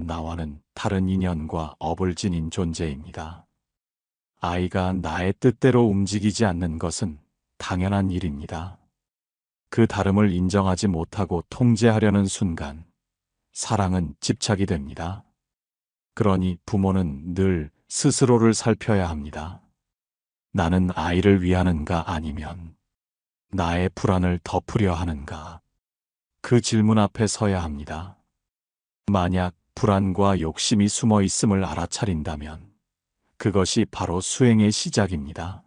아이는 나와는 다른 인연과 업을 지닌 존재입니다. 아이가 나의 뜻대로 움직이지 않는 것은 당연한 일입니다. 그 다름을 인정하지 못하고 통제하려는 순간, 사랑은 집착이 됩니다. 그러니 부모는 늘 스스로를 살펴야 합니다. 나는 아이를 위하는가 아니면 나의 불안을 덮으려 하는가? 그 질문 앞에 서야 합니다. 만약 불안과 욕심이 숨어 있음을 알아차린다면 그것이 바로 수행의 시작입니다.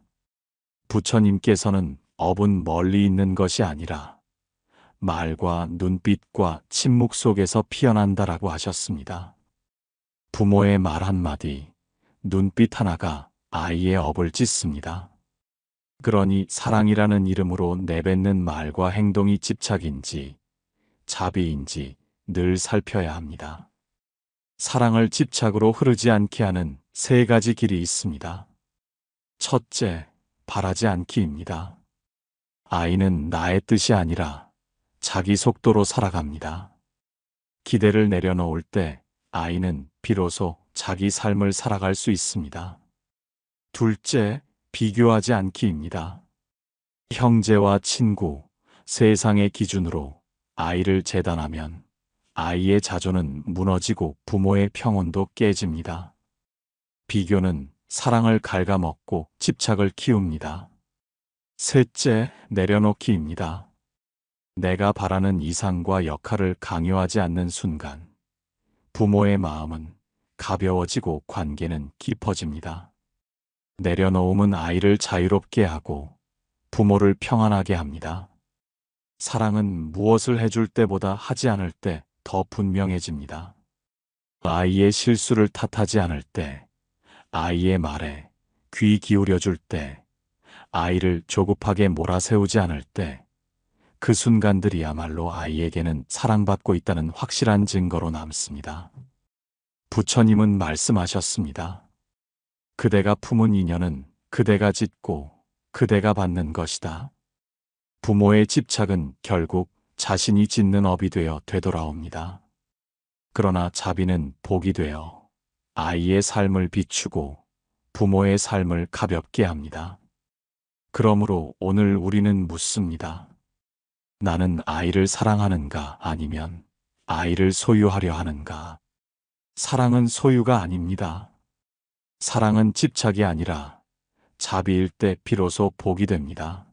부처님께서는 업은 멀리 있는 것이 아니라 말과 눈빛과 침묵 속에서 피어난다라고 하셨습니다. 부모의 말 한마디, 눈빛 하나가 아이의 업을 찢습니다. 그러니 사랑이라는 이름으로 내뱉는 말과 행동이 집착인지 자비인지 늘 살펴야 합니다. 사랑을 집착으로 흐르지 않게 하는 세 가지 길이 있습니다. 첫째, 바라지 않기입니다. 아이는 나의 뜻이 아니라 자기 속도로 살아갑니다. 기대를 내려놓을 때 아이는 비로소 자기 삶을 살아갈 수 있습니다. 둘째, 비교하지 않기입니다. 형제와 친구, 세상의 기준으로 아이를 재단하면 아이의 자존은 무너지고 부모의 평온도 깨집니다. 비교는 사랑을 갉아먹고 집착을 키웁니다. 셋째, 내려놓기입니다. 내가 바라는 이상과 역할을 강요하지 않는 순간 부모의 마음은 가벼워지고 관계는 깊어집니다. 내려놓음은 아이를 자유롭게 하고 부모를 평안하게 합니다. 사랑은 무엇을 해줄 때보다 하지 않을 때 더 분명해집니다. 아이의 실수를 탓하지 않을 때, 아이의 말에 귀 기울여줄 때, 아이를 조급하게 몰아세우지 않을 때, 그 순간들이야말로 아이에게는 사랑받고 있다는 확실한 증거로 남습니다. 부처님은 말씀하셨습니다. 그대가 품은 인연은 그대가 짓고 그대가 받는 것이다. 부모의 집착은 결국 자신이 짓는 업이 되어 되돌아옵니다. 그러나 자비는 복이 되어 아이의 삶을 비추고 부모의 삶을 가볍게 합니다. 그러므로 오늘 우리는 묻습니다. 나는 아이를 사랑하는가 아니면 아이를 소유하려 하는가? 사랑은 소유가 아닙니다. 사랑은 집착이 아니라 자비일 때 비로소 복이 됩니다.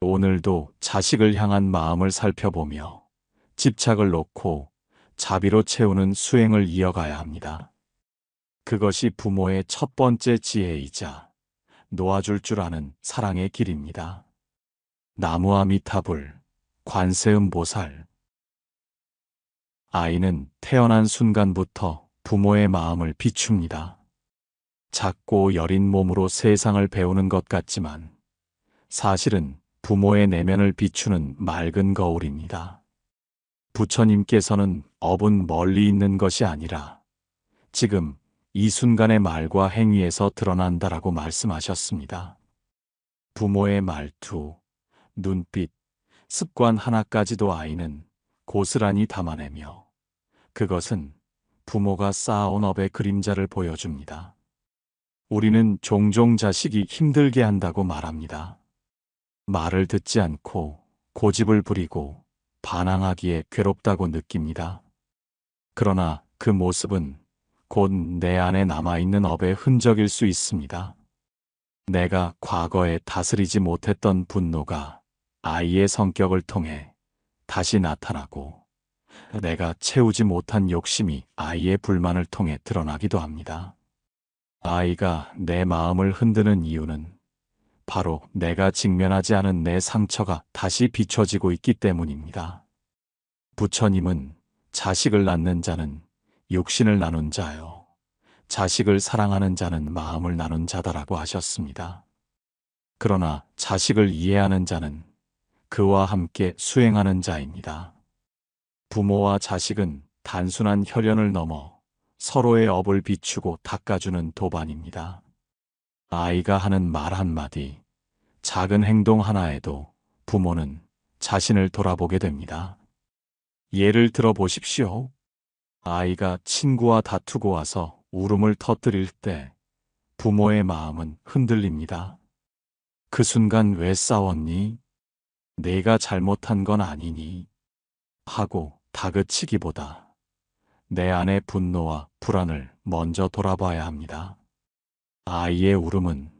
오늘도 자식을 향한 마음을 살펴보며 집착을 놓고 자비로 채우는 수행을 이어가야 합니다. 그것이 부모의 첫 번째 지혜이자 놓아줄 줄 아는 사랑의 길입니다. 나무아미타불, 관세음보살. 아이는 태어난 순간부터 부모의 마음을 비춥니다. 작고 여린 몸으로 세상을 배우는 것 같지만 사실은 부모의 내면을 비추는 맑은 거울입니다. 부처님께서는 업은 멀리 있는 것이 아니라 지금 이 순간의 말과 행위에서 드러난다라고 말씀하셨습니다. 부모의 말투, 눈빛, 습관 하나까지도 아이는 고스란히 담아내며 그것은 부모가 쌓아온 업의 그림자를 보여줍니다. 우리는 종종 자식이 힘들게 한다고 말합니다. 말을 듣지 않고 고집을 부리고 반항하기에 괴롭다고 느낍니다. 그러나 그 모습은 곧 내 안에 남아있는 업의 흔적일 수 있습니다. 내가 과거에 다스리지 못했던 분노가 아이의 성격을 통해 다시 나타나고 내가 채우지 못한 욕심이 아이의 불만을 통해 드러나기도 합니다. 아이가 내 마음을 흔드는 이유는 바로 내가 직면하지 않은 내 상처가 다시 비춰지고 있기 때문입니다. 부처님은 자식을 낳는 자는 육신을 나눈 자요, 자식을 사랑하는 자는 마음을 나눈 자다라고 하셨습니다. 그러나 자식을 이해하는 자는 그와 함께 수행하는 자입니다. 부모와 자식은 단순한 혈연을 넘어 서로의 업을 비추고 닦아주는 도반입니다. 아이가 하는 말 한마디, 작은 행동 하나에도 부모는 자신을 돌아보게 됩니다. 예를 들어 보십시오. 아이가 친구와 다투고 와서 울음을 터뜨릴 때 부모의 마음은 흔들립니다. 그 순간 왜 싸웠니? 내가 잘못한 건 아니니? 하고 다그치기보다 내 안의 분노와 불안을 먼저 돌아봐야 합니다. 아이의 울음은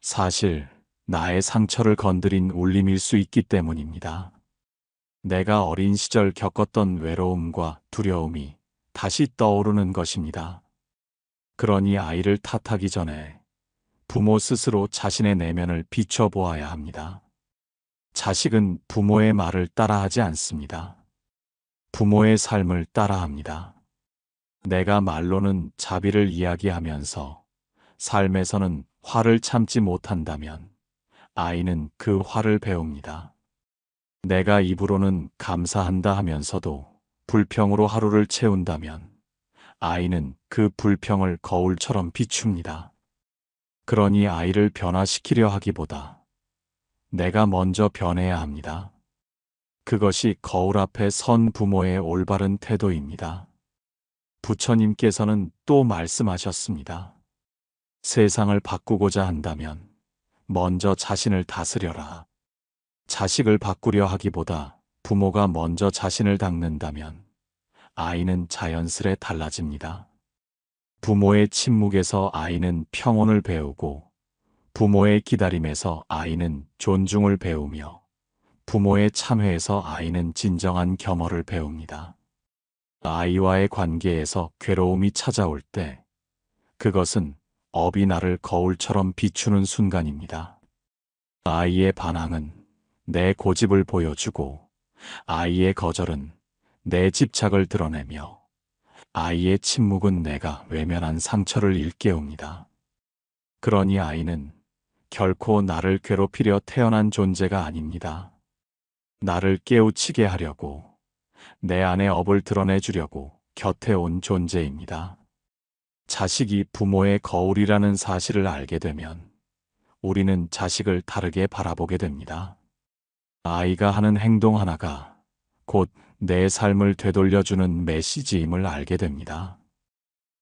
사실 나의 상처를 건드린 울림일 수 있기 때문입니다. 내가 어린 시절 겪었던 외로움과 두려움이 다시 떠오르는 것입니다. 그러니 아이를 탓하기 전에 부모 스스로 자신의 내면을 비춰보아야 합니다. 자식은 부모의 말을 따라하지 않습니다. 부모의 삶을 따라합니다. 내가 말로는 자비를 이야기하면서 삶에서는 화를 참지 못한다면 아이는 그 화를 배웁니다. 내가 입으로는 감사한다 하면서도 불평으로 하루를 채운다면 아이는 그 불평을 거울처럼 비춥니다. 그러니 아이를 변화시키려 하기보다 내가 먼저 변해야 합니다. 그것이 거울 앞에 선 부모의 올바른 태도입니다. 부처님께서는 또 말씀하셨습니다. 세상을 바꾸고자 한다면 먼저 자신을 다스려라. 자식을 바꾸려 하기보다 부모가 먼저 자신을 닦는다면 아이는 자연스레 달라집니다. 부모의 침묵에서 아이는 평온을 배우고 부모의 기다림에서 아이는 존중을 배우며 부모의 참회에서 아이는 진정한 겸허를 배웁니다. 아이와의 관계에서 괴로움이 찾아올 때 그것은 업이 나를 거울처럼 비추는 순간입니다. 아이의 반항은 내 고집을 보여주고 아이의 거절은 내 집착을 드러내며 아이의 침묵은 내가 외면한 상처를 일깨웁니다. 그러니 아이는 결코 나를 괴롭히려 태어난 존재가 아닙니다. 나를 깨우치게 하려고 내 안의 업을 드러내주려고 곁에 온 존재입니다. 자식이 부모의 거울이라는 사실을 알게 되면 우리는 자식을 다르게 바라보게 됩니다. 아이가 하는 행동 하나가 곧 내 삶을 되돌려주는 메시지임을 알게 됩니다.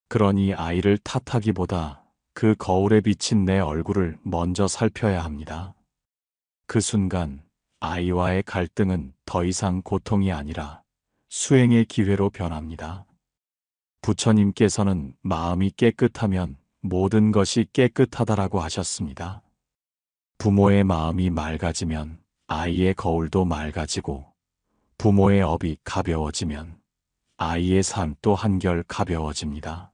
그러니 아이를 탓하기보다 그 거울에 비친 내 얼굴을 먼저 살펴야 합니다. 그 순간 아이와의 갈등은 더 이상 고통이 아니라 수행의 기회로 변합니다. 부처님께서는 마음이 깨끗하면 모든 것이 깨끗하다라고 하셨습니다. 부모의 마음이 맑아지면 아이의 거울도 맑아지고 부모의 업이 가벼워지면 아이의 삶도 한결 가벼워집니다.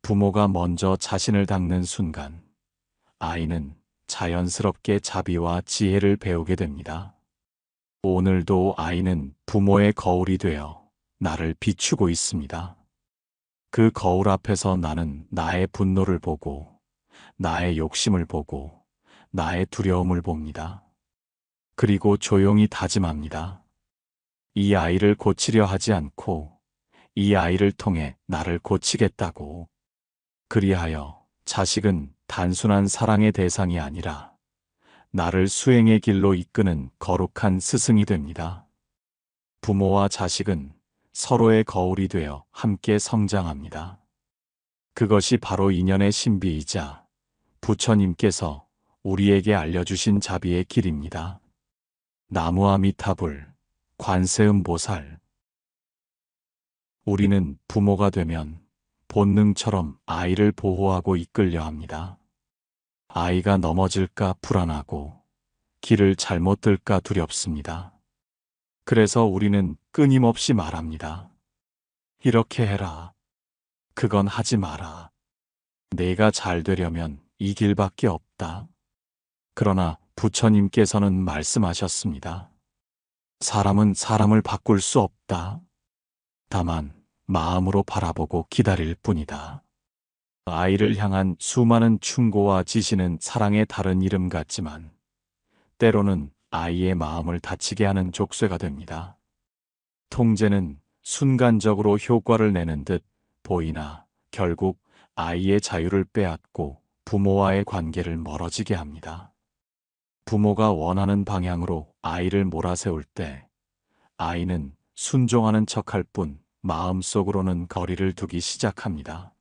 부모가 먼저 자신을 닦는 순간 아이는 자연스럽게 자비와 지혜를 배우게 됩니다. 오늘도 아이는 부모의 거울이 되어 나를 비추고 있습니다. 그 거울 앞에서 나는 나의 분노를 보고 나의 욕심을 보고 나의 두려움을 봅니다. 그리고 조용히 다짐합니다. 이 아이를 고치려 하지 않고 이 아이를 통해 나를 고치겠다고. 그리하여 자식은 단순한 사랑의 대상이 아니라 나를 수행의 길로 이끄는 거룩한 스승이 됩니다. 부모와 자식은 서로의 거울이 되어 함께 성장합니다. 그것이 바로 인연의 신비이자 부처님께서 우리에게 알려주신 자비의 길입니다. 나무아미타불, 관세음보살. 우리는 부모가 되면 본능처럼 아이를 보호하고 이끌려 합니다. 아이가 넘어질까 불안하고 길을 잘못 들까 두렵습니다. 그래서 우리는 끊임없이 말합니다. 이렇게 해라. 그건 하지 마라. 내가 잘 되려면 이 길밖에 없다. 그러나 부처님께서는 말씀하셨습니다. 사람은 사람을 바꿀 수 없다. 다만 마음으로 바라보고 기다릴 뿐이다. 아이를 향한 수많은 충고와 지시는 사랑의 다른 이름 같지만 때로는 아이의 마음을 다치게 하는 족쇄가 됩니다. 통제는 순간적으로 효과를 내는 듯 보이나 결국 아이의 자유를 빼앗고 부모와의 관계를 멀어지게 합니다. 부모가 원하는 방향으로 아이를 몰아세울 때 아이는 순종하는 척할 뿐 마음속으로는 거리를 두기 시작합니다.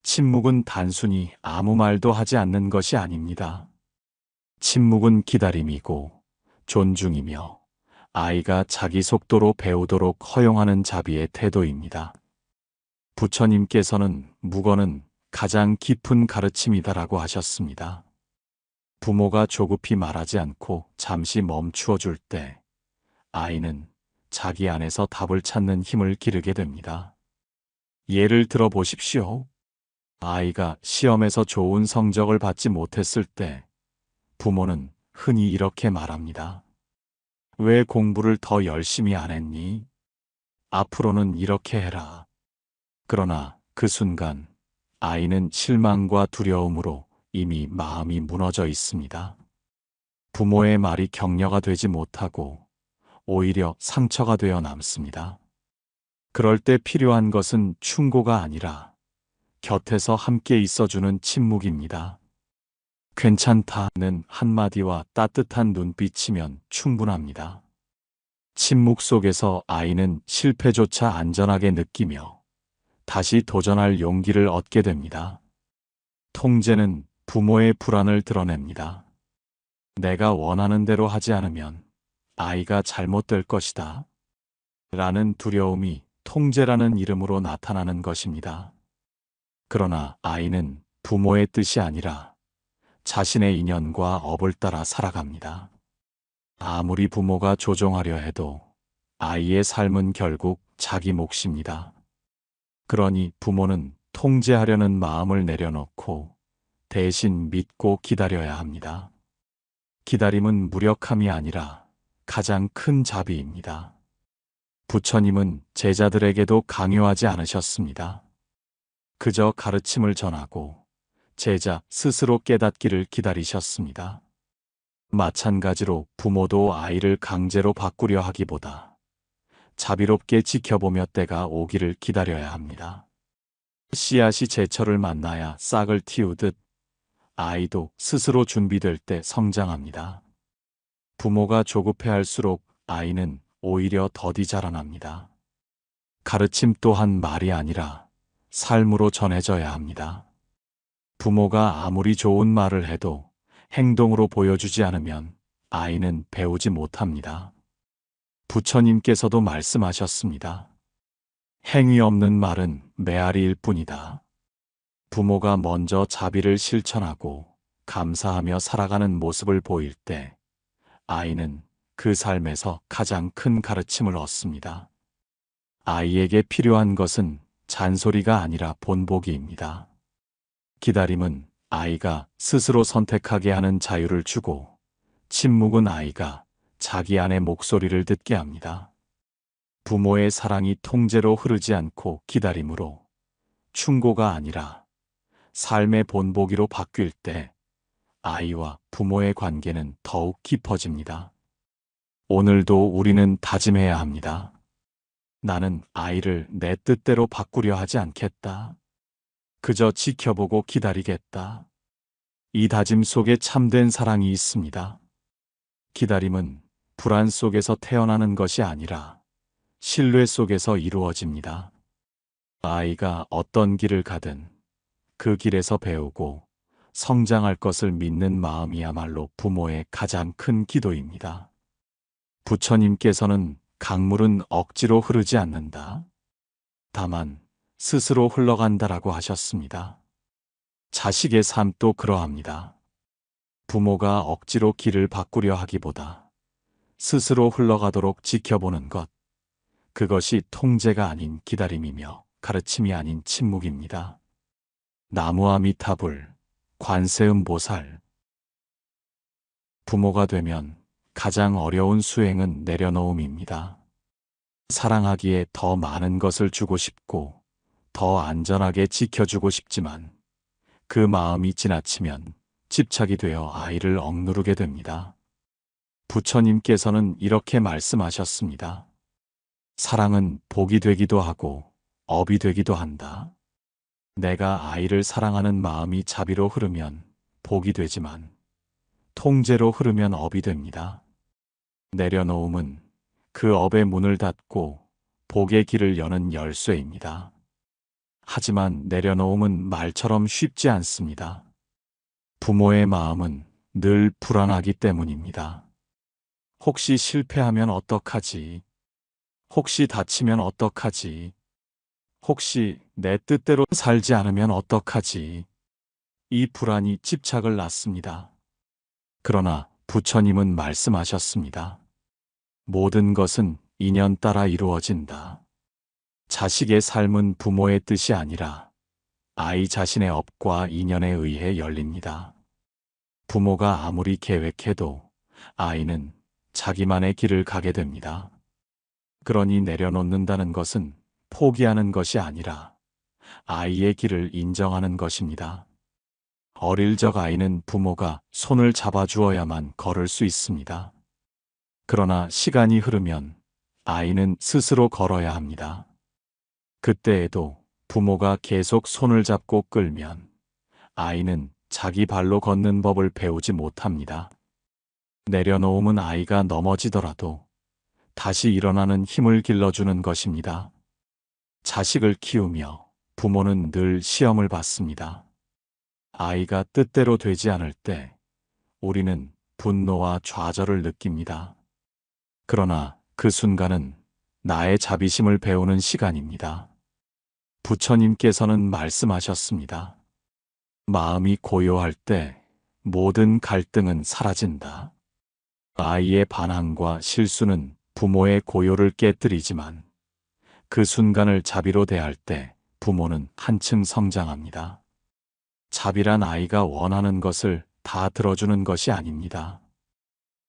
침묵은 단순히 아무 말도 하지 않는 것이 아닙니다. 침묵은 기다림이고 존중이며 아이가 자기 속도로 배우도록 허용하는 자비의 태도입니다. 부처님께서는 묵어는 가장 깊은 가르침이다라고 하셨습니다. 부모가 조급히 말하지 않고 잠시 멈추어 줄 때 아이는 자기 안에서 답을 찾는 힘을 기르게 됩니다. 예를 들어 보십시오. 아이가 시험에서 좋은 성적을 받지 못했을 때 부모는 흔히 이렇게 말합니다. 왜 공부를 더 열심히 안 했니? 앞으로는 이렇게 해라. 그러나 그 순간 아이는 실망과 두려움으로 이미 마음이 무너져 있습니다. 부모의 말이 격려가 되지 못하고 오히려 상처가 되어 남습니다. 그럴 때 필요한 것은 충고가 아니라 곁에서 함께 있어주는 침묵입니다. 괜찮다는 한마디와 따뜻한 눈빛이면 충분합니다. 침묵 속에서 아이는 실패조차 안전하게 느끼며 다시 도전할 용기를 얻게 됩니다. 통제는 부모의 불안을 드러냅니다. 내가 원하는 대로 하지 않으면 아이가 잘못될 것이다. 라는 두려움이 통제라는 이름으로 나타나는 것입니다. 그러나 아이는 부모의 뜻이 아니라 자신의 인연과 업을 따라 살아갑니다. 아무리 부모가 조종하려 해도 아이의 삶은 결국 자기 몫입니다. 그러니 부모는 통제하려는 마음을 내려놓고 대신 믿고 기다려야 합니다. 기다림은 무력함이 아니라 가장 큰 자비입니다. 부처님은 제자들에게도 강요하지 않으셨습니다. 그저 가르침을 전하고 제자 스스로 깨닫기를 기다리셨습니다. 마찬가지로 부모도 아이를 강제로 바꾸려 하기보다 자비롭게 지켜보며 때가 오기를 기다려야 합니다. 씨앗이 제철을 만나야 싹을 틔우듯 아이도 스스로 준비될 때 성장합니다. 부모가 조급해할수록 아이는 오히려 더디 자라납니다. 가르침 또한 말이 아니라 삶으로 전해져야 합니다. 부모가 아무리 좋은 말을 해도 행동으로 보여주지 않으면 아이는 배우지 못합니다. 부처님께서도 말씀하셨습니다. 행위 없는 말은 메아리일 뿐이다. 부모가 먼저 자비를 실천하고 감사하며 살아가는 모습을 보일 때 아이는 그 삶에서 가장 큰 가르침을 얻습니다. 아이에게 필요한 것은 잔소리가 아니라 본보기입니다. 기다림은 아이가 스스로 선택하게 하는 자유를 주고 침묵은 아이가 자기 안의 목소리를 듣게 합니다. 부모의 사랑이 통제로 흐르지 않고 기다림으로, 충고가 아니라 삶의 본보기로 바뀔 때 아이와 부모의 관계는 더욱 깊어집니다. 오늘도 우리는 다짐해야 합니다. 나는 아이를 내 뜻대로 바꾸려 하지 않겠다. 그저 지켜보고 기다리겠다. 이 다짐 속에 참된 사랑이 있습니다. 기다림은 불안 속에서 태어나는 것이 아니라 신뢰 속에서 이루어집니다. 아이가 어떤 길을 가든 그 길에서 배우고 성장할 것을 믿는 마음이야말로 부모의 가장 큰 기도입니다. 부처님께서는 강물은 억지로 흐르지 않는다. 다만 스스로 흘러간다라고 하셨습니다. 자식의 삶도 그러합니다. 부모가 억지로 길을 바꾸려 하기보다 스스로 흘러가도록 지켜보는 것, 그것이 통제가 아닌 기다림이며 가르침이 아닌 침묵입니다. 나무아미타불, 관세음보살. 부모가 되면 가장 어려운 수행은 내려놓음입니다. 사랑하기에 더 많은 것을 주고 싶고 더 안전하게 지켜주고 싶지만 그 마음이 지나치면 집착이 되어 아이를 억누르게 됩니다. 부처님께서는 이렇게 말씀하셨습니다. 사랑은 복이 되기도 하고 업이 되기도 한다. 내가 아이를 사랑하는 마음이 자비로 흐르면 복이 되지만 통제로 흐르면 업이 됩니다. 내려놓음은 그 업의 문을 닫고 복의 길을 여는 열쇠입니다. 하지만 내려놓음은 말처럼 쉽지 않습니다. 부모의 마음은 늘 불안하기 때문입니다. 혹시 실패하면 어떡하지? 혹시 다치면 어떡하지? 혹시 내 뜻대로 살지 않으면 어떡하지? 이 불안이 집착을 낳습니다. 그러나 부처님은 말씀하셨습니다. 모든 것은 인연 따라 이루어진다. 자식의 삶은 부모의 뜻이 아니라 아이 자신의 업과 인연에 의해 열립니다. 부모가 아무리 계획해도 아이는 자기만의 길을 가게 됩니다. 그러니 내려놓는다는 것은 포기하는 것이 아니라 아이의 길을 인정하는 것입니다. 어릴 적 아이는 부모가 손을 잡아주어야만 걸을 수 있습니다. 그러나 시간이 흐르면 아이는 스스로 걸어야 합니다. 그때에도 부모가 계속 손을 잡고 끌면 아이는 자기 발로 걷는 법을 배우지 못합니다. 내려놓음은 아이가 넘어지더라도 다시 일어나는 힘을 길러주는 것입니다. 자식을 키우며 부모는 늘 시험을 받습니다. 아이가 뜻대로 되지 않을 때 우리는 분노와 좌절을 느낍니다. 그러나 그 순간은 나의 자비심을 배우는 시간입니다. 부처님께서는 말씀하셨습니다. 마음이 고요할 때 모든 갈등은 사라진다. 아이의 반항과 실수는 부모의 고요를 깨뜨리지만 그 순간을 자비로 대할 때 부모는 한층 성장합니다. 자비란 아이가 원하는 것을 다 들어주는 것이 아닙니다.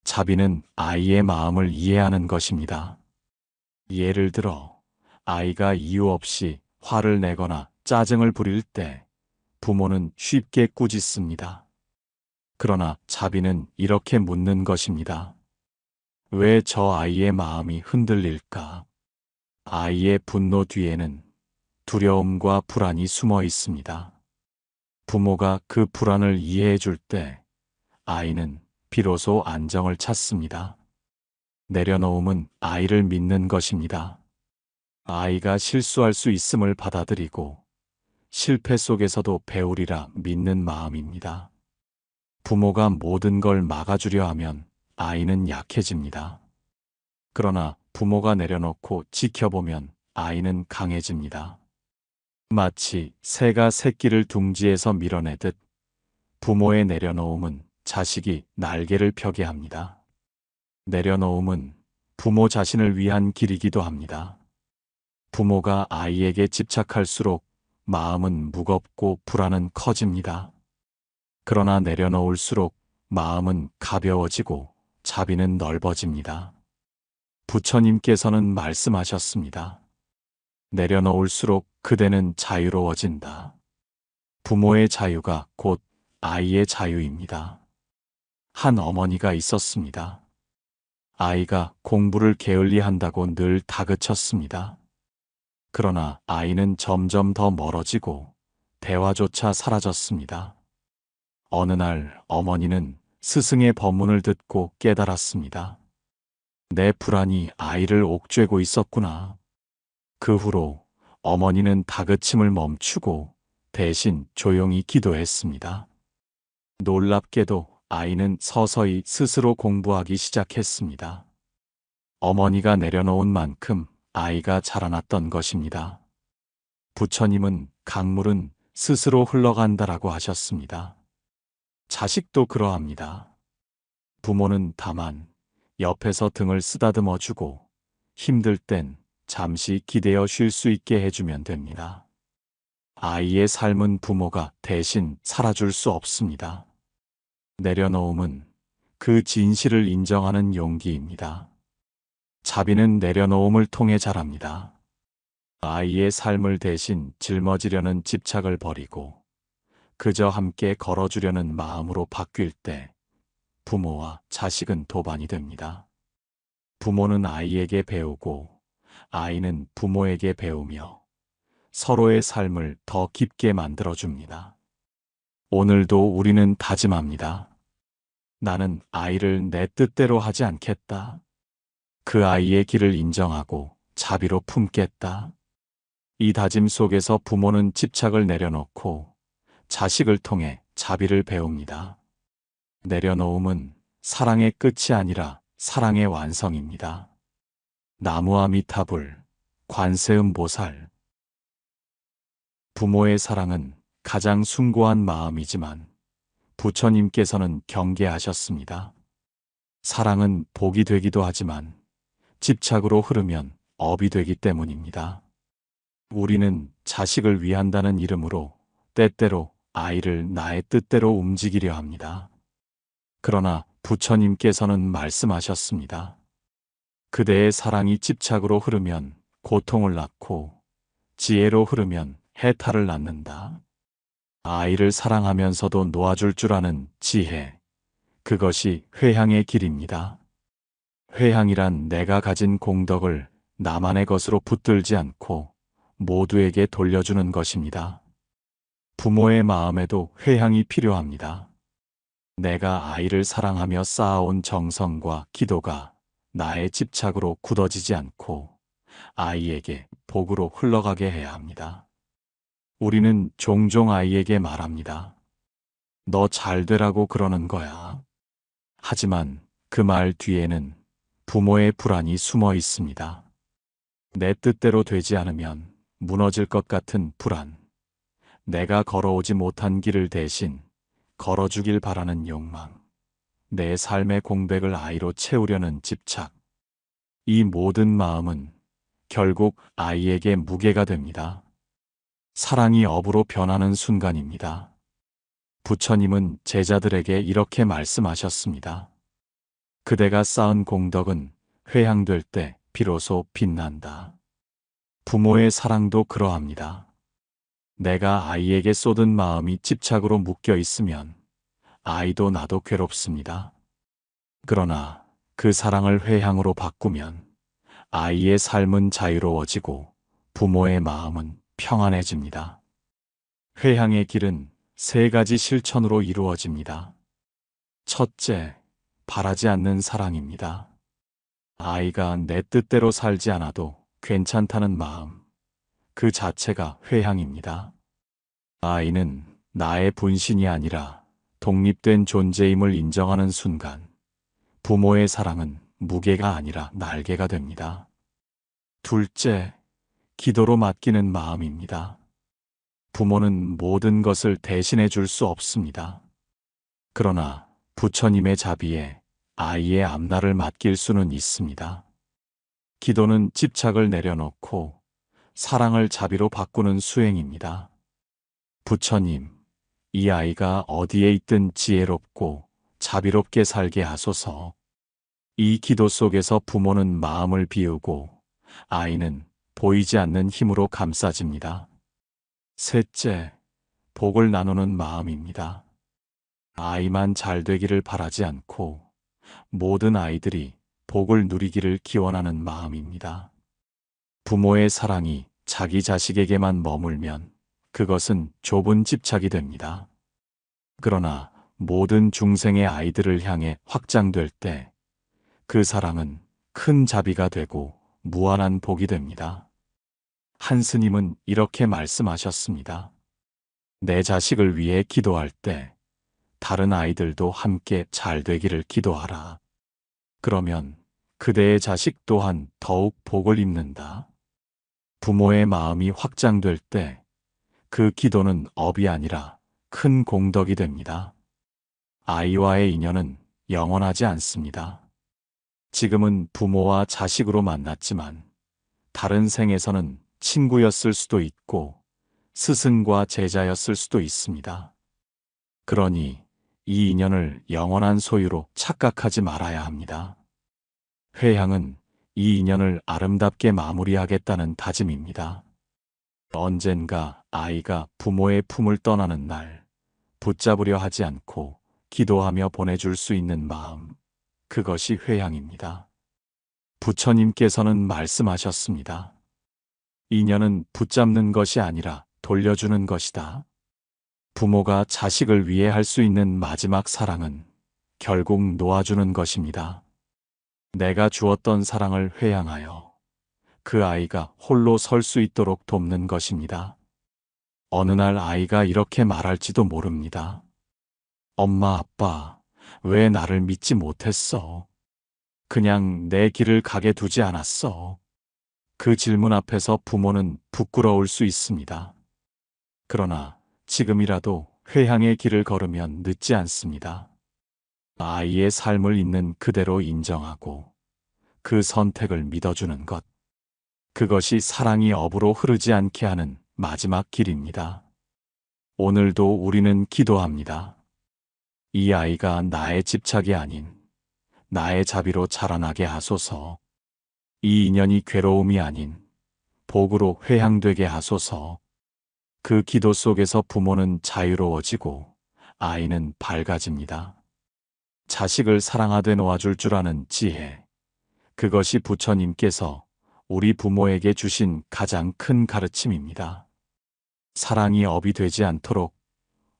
자비는 아이의 마음을 이해하는 것입니다. 예를 들어 아이가 이유 없이 화를 내거나 짜증을 부릴 때 부모는 쉽게 꾸짖습니다. 그러나 자비는 이렇게 묻는 것입니다. 왜 저 아이의 마음이 흔들릴까? 아이의 분노 뒤에는 두려움과 불안이 숨어 있습니다. 부모가 그 불안을 이해해 줄 때 아이는 비로소 안정을 찾습니다. 내려놓음은 아이를 믿는 것입니다. 아이가 실수할 수 있음을 받아들이고 실패 속에서도 배우리라 믿는 마음입니다. 부모가 모든 걸 막아주려 하면 아이는 약해집니다. 그러나 부모가 내려놓고 지켜보면 아이는 강해집니다. 마치 새가 새끼를 둥지에서 밀어내듯 부모의 내려놓음은 자식이 날개를 펴게 합니다. 내려놓음은 부모 자신을 위한 길이기도 합니다. 부모가 아이에게 집착할수록 마음은 무겁고 불안은 커집니다. 그러나 내려놓을수록 마음은 가벼워지고 자비는 넓어집니다. 부처님께서는 말씀하셨습니다. 내려놓을수록 그대는 자유로워진다. 부모의 자유가 곧 아이의 자유입니다. 한 어머니가 있었습니다. 아이가 공부를 게을리한다고 늘 다그쳤습니다. 그러나 아이는 점점 더 멀어지고 대화조차 사라졌습니다. 어느 날 어머니는 스승의 법문을 듣고 깨달았습니다. 내 불안이 아이를 옥죄고 있었구나. 그 후로 어머니는 다그침을 멈추고 대신 조용히 기도했습니다. 놀랍게도 아이는 서서히 스스로 공부하기 시작했습니다. 어머니가 내려놓은 만큼 아이가 자라났던 것입니다. 부처님은 강물은 스스로 흘러간다라고 하셨습니다. 자식도 그러합니다. 부모는 다만 옆에서 등을 쓰다듬어 주고 힘들 땐 잠시 기대어 쉴 수 있게 해주면 됩니다. 아이의 삶은 부모가 대신 살아줄 수 없습니다. 내려놓음은 그 진실을 인정하는 용기입니다. 자비는 내려놓음을 통해 자랍니다. 아이의 삶을 대신 짊어지려는 집착을 버리고 그저 함께 걸어주려는 마음으로 바뀔 때 부모와 자식은 도반이 됩니다. 부모는 아이에게 배우고 아이는 부모에게 배우며 서로의 삶을 더 깊게 만들어줍니다. 오늘도 우리는 다짐합니다. 나는 아이를 내 뜻대로 하지 않겠다. 그 아이의 길을 인정하고 자비로 품겠다. 이 다짐 속에서 부모는 집착을 내려놓고 자식을 통해 자비를 배웁니다. 내려놓음은 사랑의 끝이 아니라 사랑의 완성입니다. 나무아미타불, 관세음보살. 부모의 사랑은 가장 숭고한 마음이지만 부처님께서는 경계하셨습니다. 사랑은 복이 되기도 하지만 집착으로 흐르면 업이 되기 때문입니다. 우리는 자식을 위한다는 이름으로 때때로 아이를 나의 뜻대로 움직이려 합니다. 그러나 부처님께서는 말씀하셨습니다. 그대의 사랑이 집착으로 흐르면 고통을 낳고 지혜로 흐르면 해탈을 낳는다. 아이를 사랑하면서도 놓아줄 줄 아는 지혜, 그것이 회향의 길입니다. 회향이란 내가 가진 공덕을 나만의 것으로 붙들지 않고 모두에게 돌려주는 것입니다. 부모의 마음에도 회향이 필요합니다. 내가 아이를 사랑하며 쌓아온 정성과 기도가 나의 집착으로 굳어지지 않고 아이에게 복으로 흘러가게 해야 합니다. 우리는 종종 아이에게 말합니다. 너 잘 되라고 그러는 거야. 하지만 그 말 뒤에는 부모의 불안이 숨어 있습니다. 내 뜻대로 되지 않으면 무너질 것 같은 불안. 내가 걸어오지 못한 길을 대신 걸어주길 바라는 욕망. 내 삶의 공백을 아이로 채우려는 집착. 이 모든 마음은 결국 아이에게 무게가 됩니다. 사랑이 업으로 변하는 순간입니다. 부처님은 제자들에게 이렇게 말씀하셨습니다. 그대가 쌓은 공덕은 회향될 때 비로소 빛난다. 부모의 사랑도 그러합니다. 내가 아이에게 쏟은 마음이 집착으로 묶여 있으면 아이도 나도 괴롭습니다. 그러나 그 사랑을 회향으로 바꾸면 아이의 삶은 자유로워지고 부모의 마음은 평안해집니다. 회향의 길은 세 가지 실천으로 이루어집니다. 첫째, 바라지 않는 사랑입니다. 아이가 내 뜻대로 살지 않아도 괜찮다는 마음, 그 자체가 회향입니다. 아이는 나의 분신이 아니라 독립된 존재임을 인정하는 순간, 부모의 사랑은 무게가 아니라 날개가 됩니다. 둘째, 기도로 맡기는 마음입니다. 부모는 모든 것을 대신해 줄 수 없습니다. 그러나 부처님의 자비에 아이의 앞날을 맡길 수는 있습니다. 기도는 집착을 내려놓고 사랑을 자비로 바꾸는 수행입니다. 부처님, 이 아이가 어디에 있든 지혜롭고 자비롭게 살게 하소서. 이 기도 속에서 부모는 마음을 비우고 아이는 보이지 않는 힘으로 감싸집니다. 셋째, 복을 나누는 마음입니다. 아이만 잘 되기를 바라지 않고 모든 아이들이 복을 누리기를 기원하는 마음입니다. 부모의 사랑이 자기 자식에게만 머물면 그것은 좁은 집착이 됩니다. 그러나 모든 중생의 아이들을 향해 확장될 때 그 사랑은 큰 자비가 되고 무한한 복이 됩니다. 한 스님은 이렇게 말씀하셨습니다. 내 자식을 위해 기도할 때 다른 아이들도 함께 잘 되기를 기도하라. 그러면 그대의 자식 또한 더욱 복을 입는다. 부모의 마음이 확장될 때 그 기도는 업이 아니라 큰 공덕이 됩니다. 아이와의 인연은 영원하지 않습니다. 지금은 부모와 자식으로 만났지만 다른 생에서는 친구였을 수도 있고 스승과 제자였을 수도 있습니다. 그러니 이 인연을 영원한 소유로 착각하지 말아야 합니다. 회향은 이 인연을 아름답게 마무리하겠다는 다짐입니다. 언젠가 아이가 부모의 품을 떠나는 날, 붙잡으려 하지 않고 기도하며 보내줄 수 있는 마음, 그것이 회향입니다. 부처님께서는 말씀하셨습니다. 인연은 붙잡는 것이 아니라 돌려주는 것이다. 부모가 자식을 위해 할 수 있는 마지막 사랑은 결국 놓아주는 것입니다. 내가 주었던 사랑을 회향하여 그 아이가 홀로 설 수 있도록 돕는 것입니다. 어느 날 아이가 이렇게 말할지도 모릅니다. 엄마, 아빠, 왜 나를 믿지 못했어? 그냥 내 길을 가게 두지 않았어. 그 질문 앞에서 부모는 부끄러울 수 있습니다. 그러나 지금이라도 회향의 길을 걸으면 늦지 않습니다. 아이의 삶을 있는 그대로 인정하고 그 선택을 믿어주는 것. 그것이 사랑이 업으로 흐르지 않게 하는 마지막 길입니다. 오늘도 우리는 기도합니다. 이 아이가 나의 집착이 아닌 나의 자비로 자라나게 하소서. 이 인연이 괴로움이 아닌 복으로 회향되게 하소서. 그 기도 속에서 부모는 자유로워지고 아이는 밝아집니다. 자식을 사랑하되 놓아줄 줄 아는 지혜. 그것이 부처님께서 우리 부모에게 주신 가장 큰 가르침입니다. 사랑이 업이 되지 않도록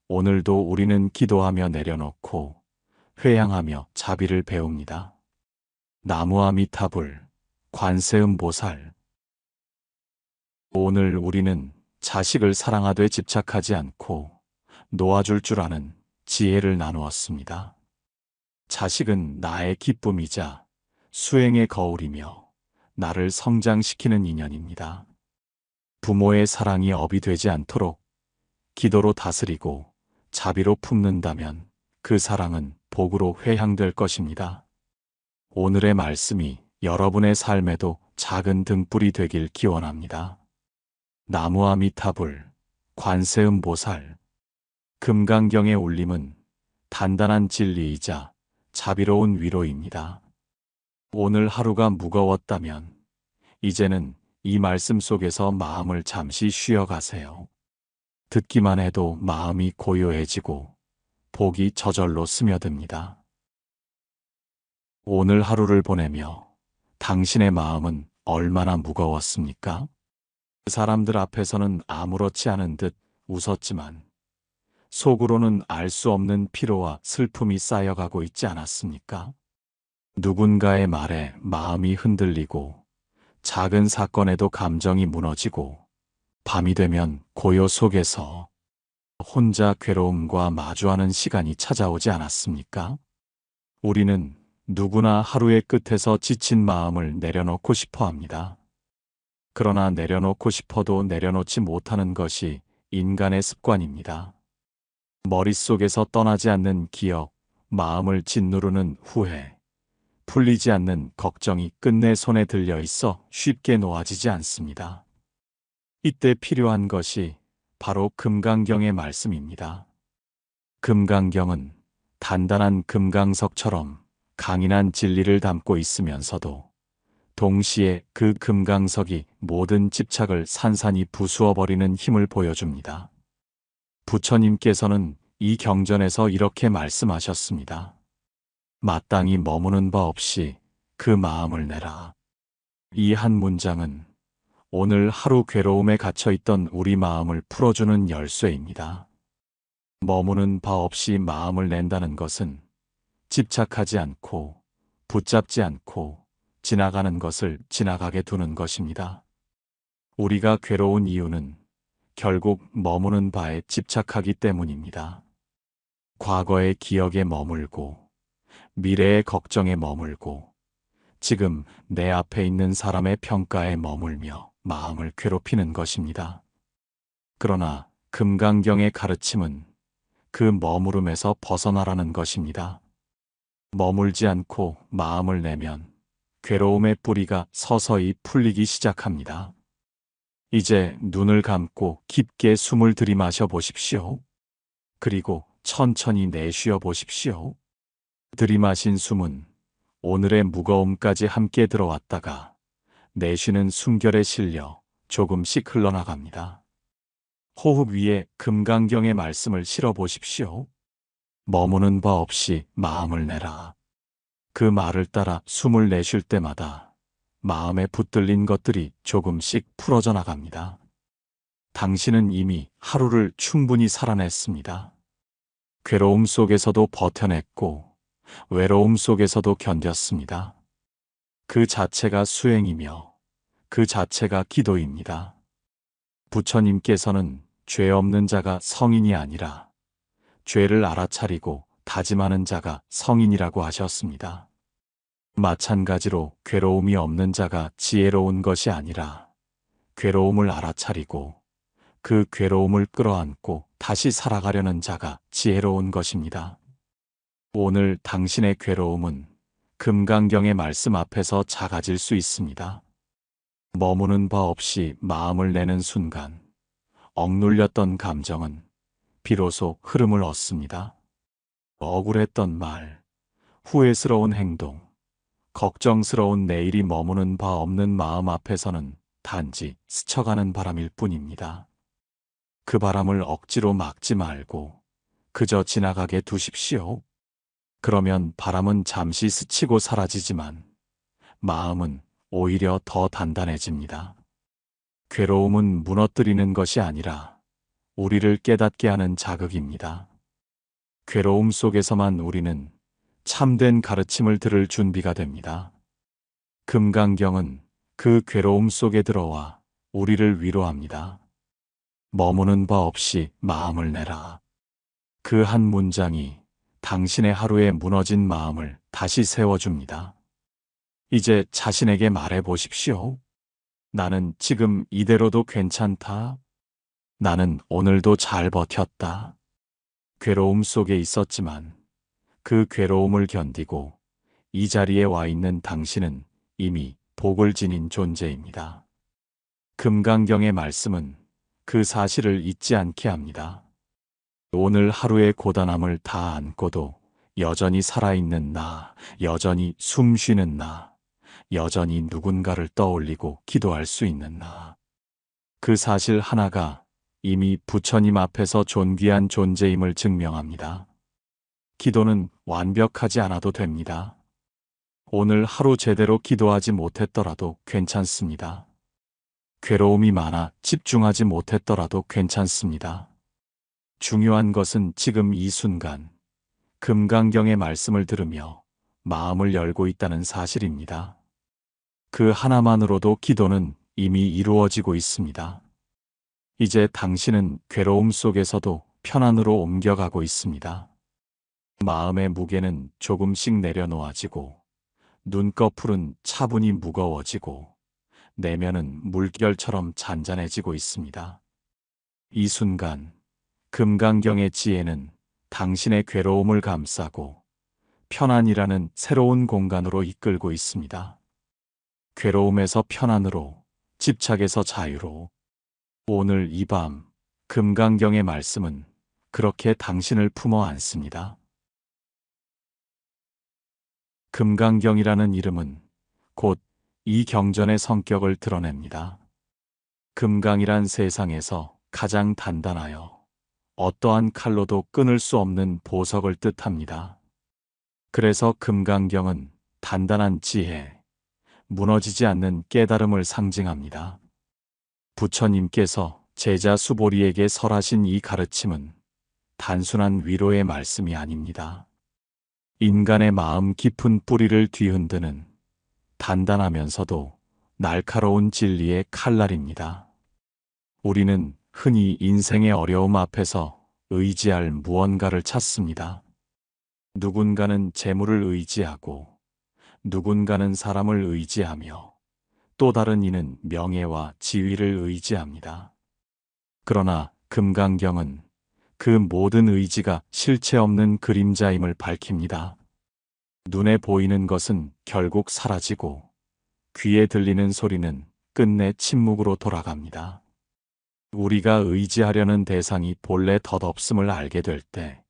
오늘도 우리는 기도하며 내려놓고 회향하며 자비를 배웁니다. 나무아미타불, 관세음보살. 오늘 우리는 자식을 사랑하되 집착하지 않고 놓아줄 줄 아는 지혜를 나누었습니다. 자식은 나의 기쁨이자 수행의 거울이며 나를 성장시키는 인연입니다. 부모의 사랑이 업이 되지 않도록 기도로 다스리고 자비로 품는다면 그 사랑은 복으로 회향될 것입니다. 오늘의 말씀이 여러분의 삶에도 작은 등불이 되길 기원합니다. 나무아미타불, 관세음보살. 금강경의 울림은 단단한 진리이자 자비로운 위로입니다. 오늘 하루가 무거웠다면 이제는 이 말씀 속에서 마음을 잠시 쉬어가세요. 듣기만 해도 마음이 고요해지고 복이 저절로 스며듭니다. 오늘 하루를 보내며 당신의 마음은 얼마나 무거웠습니까? 사람들 앞에서는 아무렇지 않은 듯 웃었지만 속으로는 알 수 없는 피로와 슬픔이 쌓여가고 있지 않았습니까? 누군가의 말에 마음이 흔들리고 작은 사건에도 감정이 무너지고 밤이 되면 고요 속에서 혼자 괴로움과 마주하는 시간이 찾아오지 않았습니까? 우리는 누구나 하루의 끝에서 지친 마음을 내려놓고 싶어 합니다. 그러나 내려놓고 싶어도 내려놓지 못하는 것이 인간의 습관입니다. 머릿속에서 떠나지 않는 기억, 마음을 짓누르는 후회, 풀리지 않는 걱정이 끝내 손에 들려 있어 쉽게 놓아지지 않습니다. 이때 필요한 것이 바로 금강경의 말씀입니다. 금강경은 단단한 금강석처럼 강인한 진리를 담고 있으면서도 동시에 그 금강석이 모든 집착을 산산이 부수어버리는 힘을 보여줍니다. 부처님께서는 이 경전에서 이렇게 말씀하셨습니다. 마땅히 머무는 바 없이 그 마음을 내라. 이 한 문장은 오늘 하루 괴로움에 갇혀있던 우리 마음을 풀어주는 열쇠입니다. 머무는 바 없이 마음을 낸다는 것은 집착하지 않고 붙잡지 않고 지나가는 것을 지나가게 두는 것입니다. 우리가 괴로운 이유는 결국 머무는 바에 집착하기 때문입니다. 과거의 기억에 머물고 미래의 걱정에 머물고 지금 내 앞에 있는 사람의 평가에 머물며 마음을 괴롭히는 것입니다. 그러나 금강경의 가르침은 그 머무름에서 벗어나라는 것입니다. 머물지 않고 마음을 내면 괴로움의 뿌리가 서서히 풀리기 시작합니다. 이제 눈을 감고 깊게 숨을 들이마셔 보십시오. 그리고 천천히 내쉬어 보십시오. 들이마신 숨은 오늘의 무거움까지 함께 들어왔다가 내쉬는 숨결에 실려 조금씩 흘러나갑니다. 호흡 위에 금강경의 말씀을 실어 보십시오. 머무는 바 없이 마음을 내라. 그 말을 따라 숨을 내쉴 때마다 마음에 붙들린 것들이 조금씩 풀어져 나갑니다. 당신은 이미 하루를 충분히 살아냈습니다. 괴로움 속에서도 버텨냈고 외로움 속에서도 견뎠습니다. 그 자체가 수행이며 그 자체가 기도입니다. 부처님께서는 죄 없는 자가 성인이 아니라 죄를 알아차리고 다짐하는 자가 성인이라고 하셨습니다. 마찬가지로 괴로움이 없는 자가 지혜로운 것이 아니라 괴로움을 알아차리고 그 괴로움을 끌어안고 다시 살아가려는 자가 지혜로운 것입니다. 오늘 당신의 괴로움은 금강경의 말씀 앞에서 작아질 수 있습니다. 머무는 바 없이 마음을 내는 순간 억눌렸던 감정은 비로소 흐름을 얻습니다. 억울했던 말, 후회스러운 행동, 걱정스러운 내일이 머무는 바 없는 마음 앞에서는 단지 스쳐가는 바람일 뿐입니다. 그 바람을 억지로 막지 말고 그저 지나가게 두십시오. 그러면 바람은 잠시 스치고 사라지지만 마음은 오히려 더 단단해집니다. 괴로움은 무너뜨리는 것이 아니라 우리를 깨닫게 하는 자극입니다. 괴로움 속에서만 우리는 참된 가르침을 들을 준비가 됩니다. 금강경은 그 괴로움 속에 들어와 우리를 위로합니다. 머무는 바 없이 마음을 내라. 그 한 문장이 당신의 하루에 무너진 마음을 다시 세워줍니다. 이제 자신에게 말해 보십시오. 나는 지금 이대로도 괜찮다. 나는 오늘도 잘 버텼다. 괴로움 속에 있었지만 그 괴로움을 견디고 이 자리에 와 있는 당신은 이미 복을 지닌 존재입니다. 금강경의 말씀은 그 사실을 잊지 않게 합니다. 오늘 하루의 고단함을 다 안고도 여전히 살아있는 나, 여전히 숨 쉬는 나, 여전히 누군가를 떠올리고 기도할 수 있는 나. 그 사실 하나가 이미 부처님 앞에서 존귀한 존재임을 증명합니다. 기도는 완벽하지 않아도 됩니다. 오늘 하루 제대로 기도하지 못했더라도 괜찮습니다. 괴로움이 많아 집중하지 못했더라도 괜찮습니다. 중요한 것은 지금 이 순간 금강경의 말씀을 들으며 마음을 열고 있다는 사실입니다. 그 하나만으로도 기도는 이미 이루어지고 있습니다. 이제 당신은 괴로움 속에서도 편안으로 옮겨가고 있습니다. 마음의 무게는 조금씩 내려놓아지고 눈꺼풀은 차분히 무거워지고 내면은 물결처럼 잔잔해지고 있습니다. 이 순간 금강경의 지혜는 당신의 괴로움을 감싸고 편안이라는 새로운 공간으로 이끌고 있습니다. 괴로움에서 편안으로, 집착에서 자유로. 오늘 이 밤 금강경의 말씀은 그렇게 당신을 품어 안습니다. 금강경이라는 이름은 곧 이 경전의 성격을 드러냅니다. 금강이란 세상에서 가장 단단하여 어떠한 칼로도 끊을 수 없는 보석을 뜻합니다. 그래서 금강경은 단단한 지혜, 무너지지 않는 깨달음을 상징합니다. 부처님께서 제자 수보리에게 설하신 이 가르침은 단순한 위로의 말씀이 아닙니다. 인간의 마음 깊은 뿌리를 뒤흔드는 단단하면서도 날카로운 진리의 칼날입니다. 우리는 흔히 인생의 어려움 앞에서 의지할 무언가를 찾습니다. 누군가는 재물을 의지하고 누군가는 사람을 의지하며 또 다른 이는 명예와 지위를 의지합니다. 그러나 금강경은 그 모든 의지가 실체 없는 그림자임을 밝힙니다. 눈에 보이는 것은 결국 사라지고 귀에 들리는 소리는 끝내 침묵으로 돌아갑니다. 우리가 의지하려는 대상이 본래 덧없음을 알게 될 때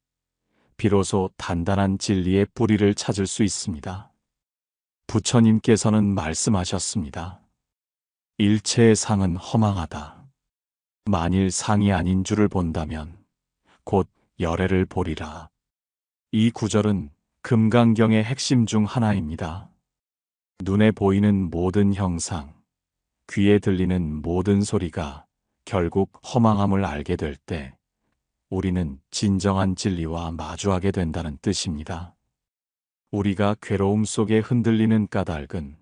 비로소 단단한 진리의 뿌리를 찾을 수 있습니다. 부처님께서는 말씀하셨습니다. 일체의 상은 허망하다. 만일 상이 아닌 줄을 본다면 곧 열애를 보리라. 이 구절은 금강경의 핵심 중 하나입니다. 눈에 보이는 모든 형상, 귀에 들리는 모든 소리가 결국 허망함을 알게 될 때 우리는 진정한 진리와 마주하게 된다는 뜻입니다. 우리가 괴로움 속에 흔들리는 까닭은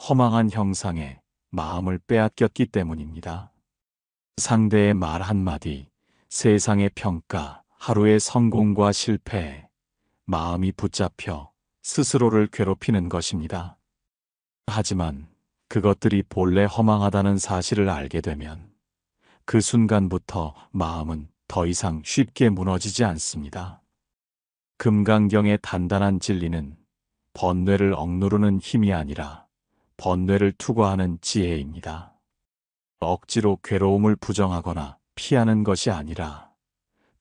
허망한 형상에 마음을 빼앗겼기 때문입니다. 상대의 말 한마디, 세상의 평가, 하루의 성공과 실패에 마음이 붙잡혀 스스로를 괴롭히는 것입니다. 하지만 그것들이 본래 허망하다는 사실을 알게 되면 그 순간부터 마음은 더 이상 쉽게 무너지지 않습니다. 금강경의 단단한 진리는 번뇌를 억누르는 힘이 아니라 번뇌를 투과하는 지혜입니다. 억지로 괴로움을 부정하거나 피하는 것이 아니라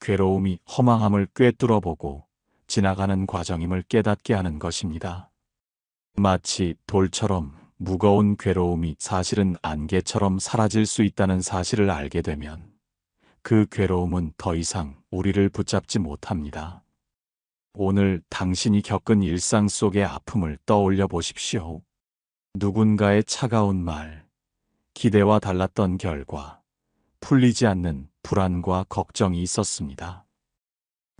괴로움이 허망함을 꿰뚫어보고 지나가는 과정임을 깨닫게 하는 것입니다. 마치 돌처럼 무거운 괴로움이 사실은 안개처럼 사라질 수 있다는 사실을 알게 되면 그 괴로움은 더 이상 우리를 붙잡지 못합니다. 오늘 당신이 겪은 일상 속의 아픔을 떠올려 보십시오. 누군가의 차가운 말, 기대와 달랐던 결과, 풀리지 않는 불안과 걱정이 있었습니다.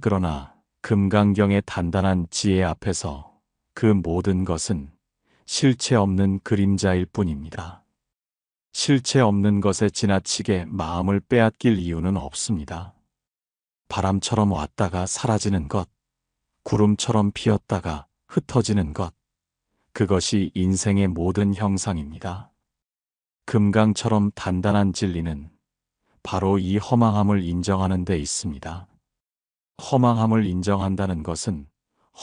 그러나 금강경의 단단한 지혜 앞에서 그 모든 것은 실체 없는 그림자일 뿐입니다. 실체 없는 것에 지나치게 마음을 빼앗길 이유는 없습니다. 바람처럼 왔다가 사라지는 것, 구름처럼 피었다가 흩어지는 것, 그것이 인생의 모든 형상입니다. 금강처럼 단단한 진리는 바로 이 허망함을 인정하는 데 있습니다. 허망함을 인정한다는 것은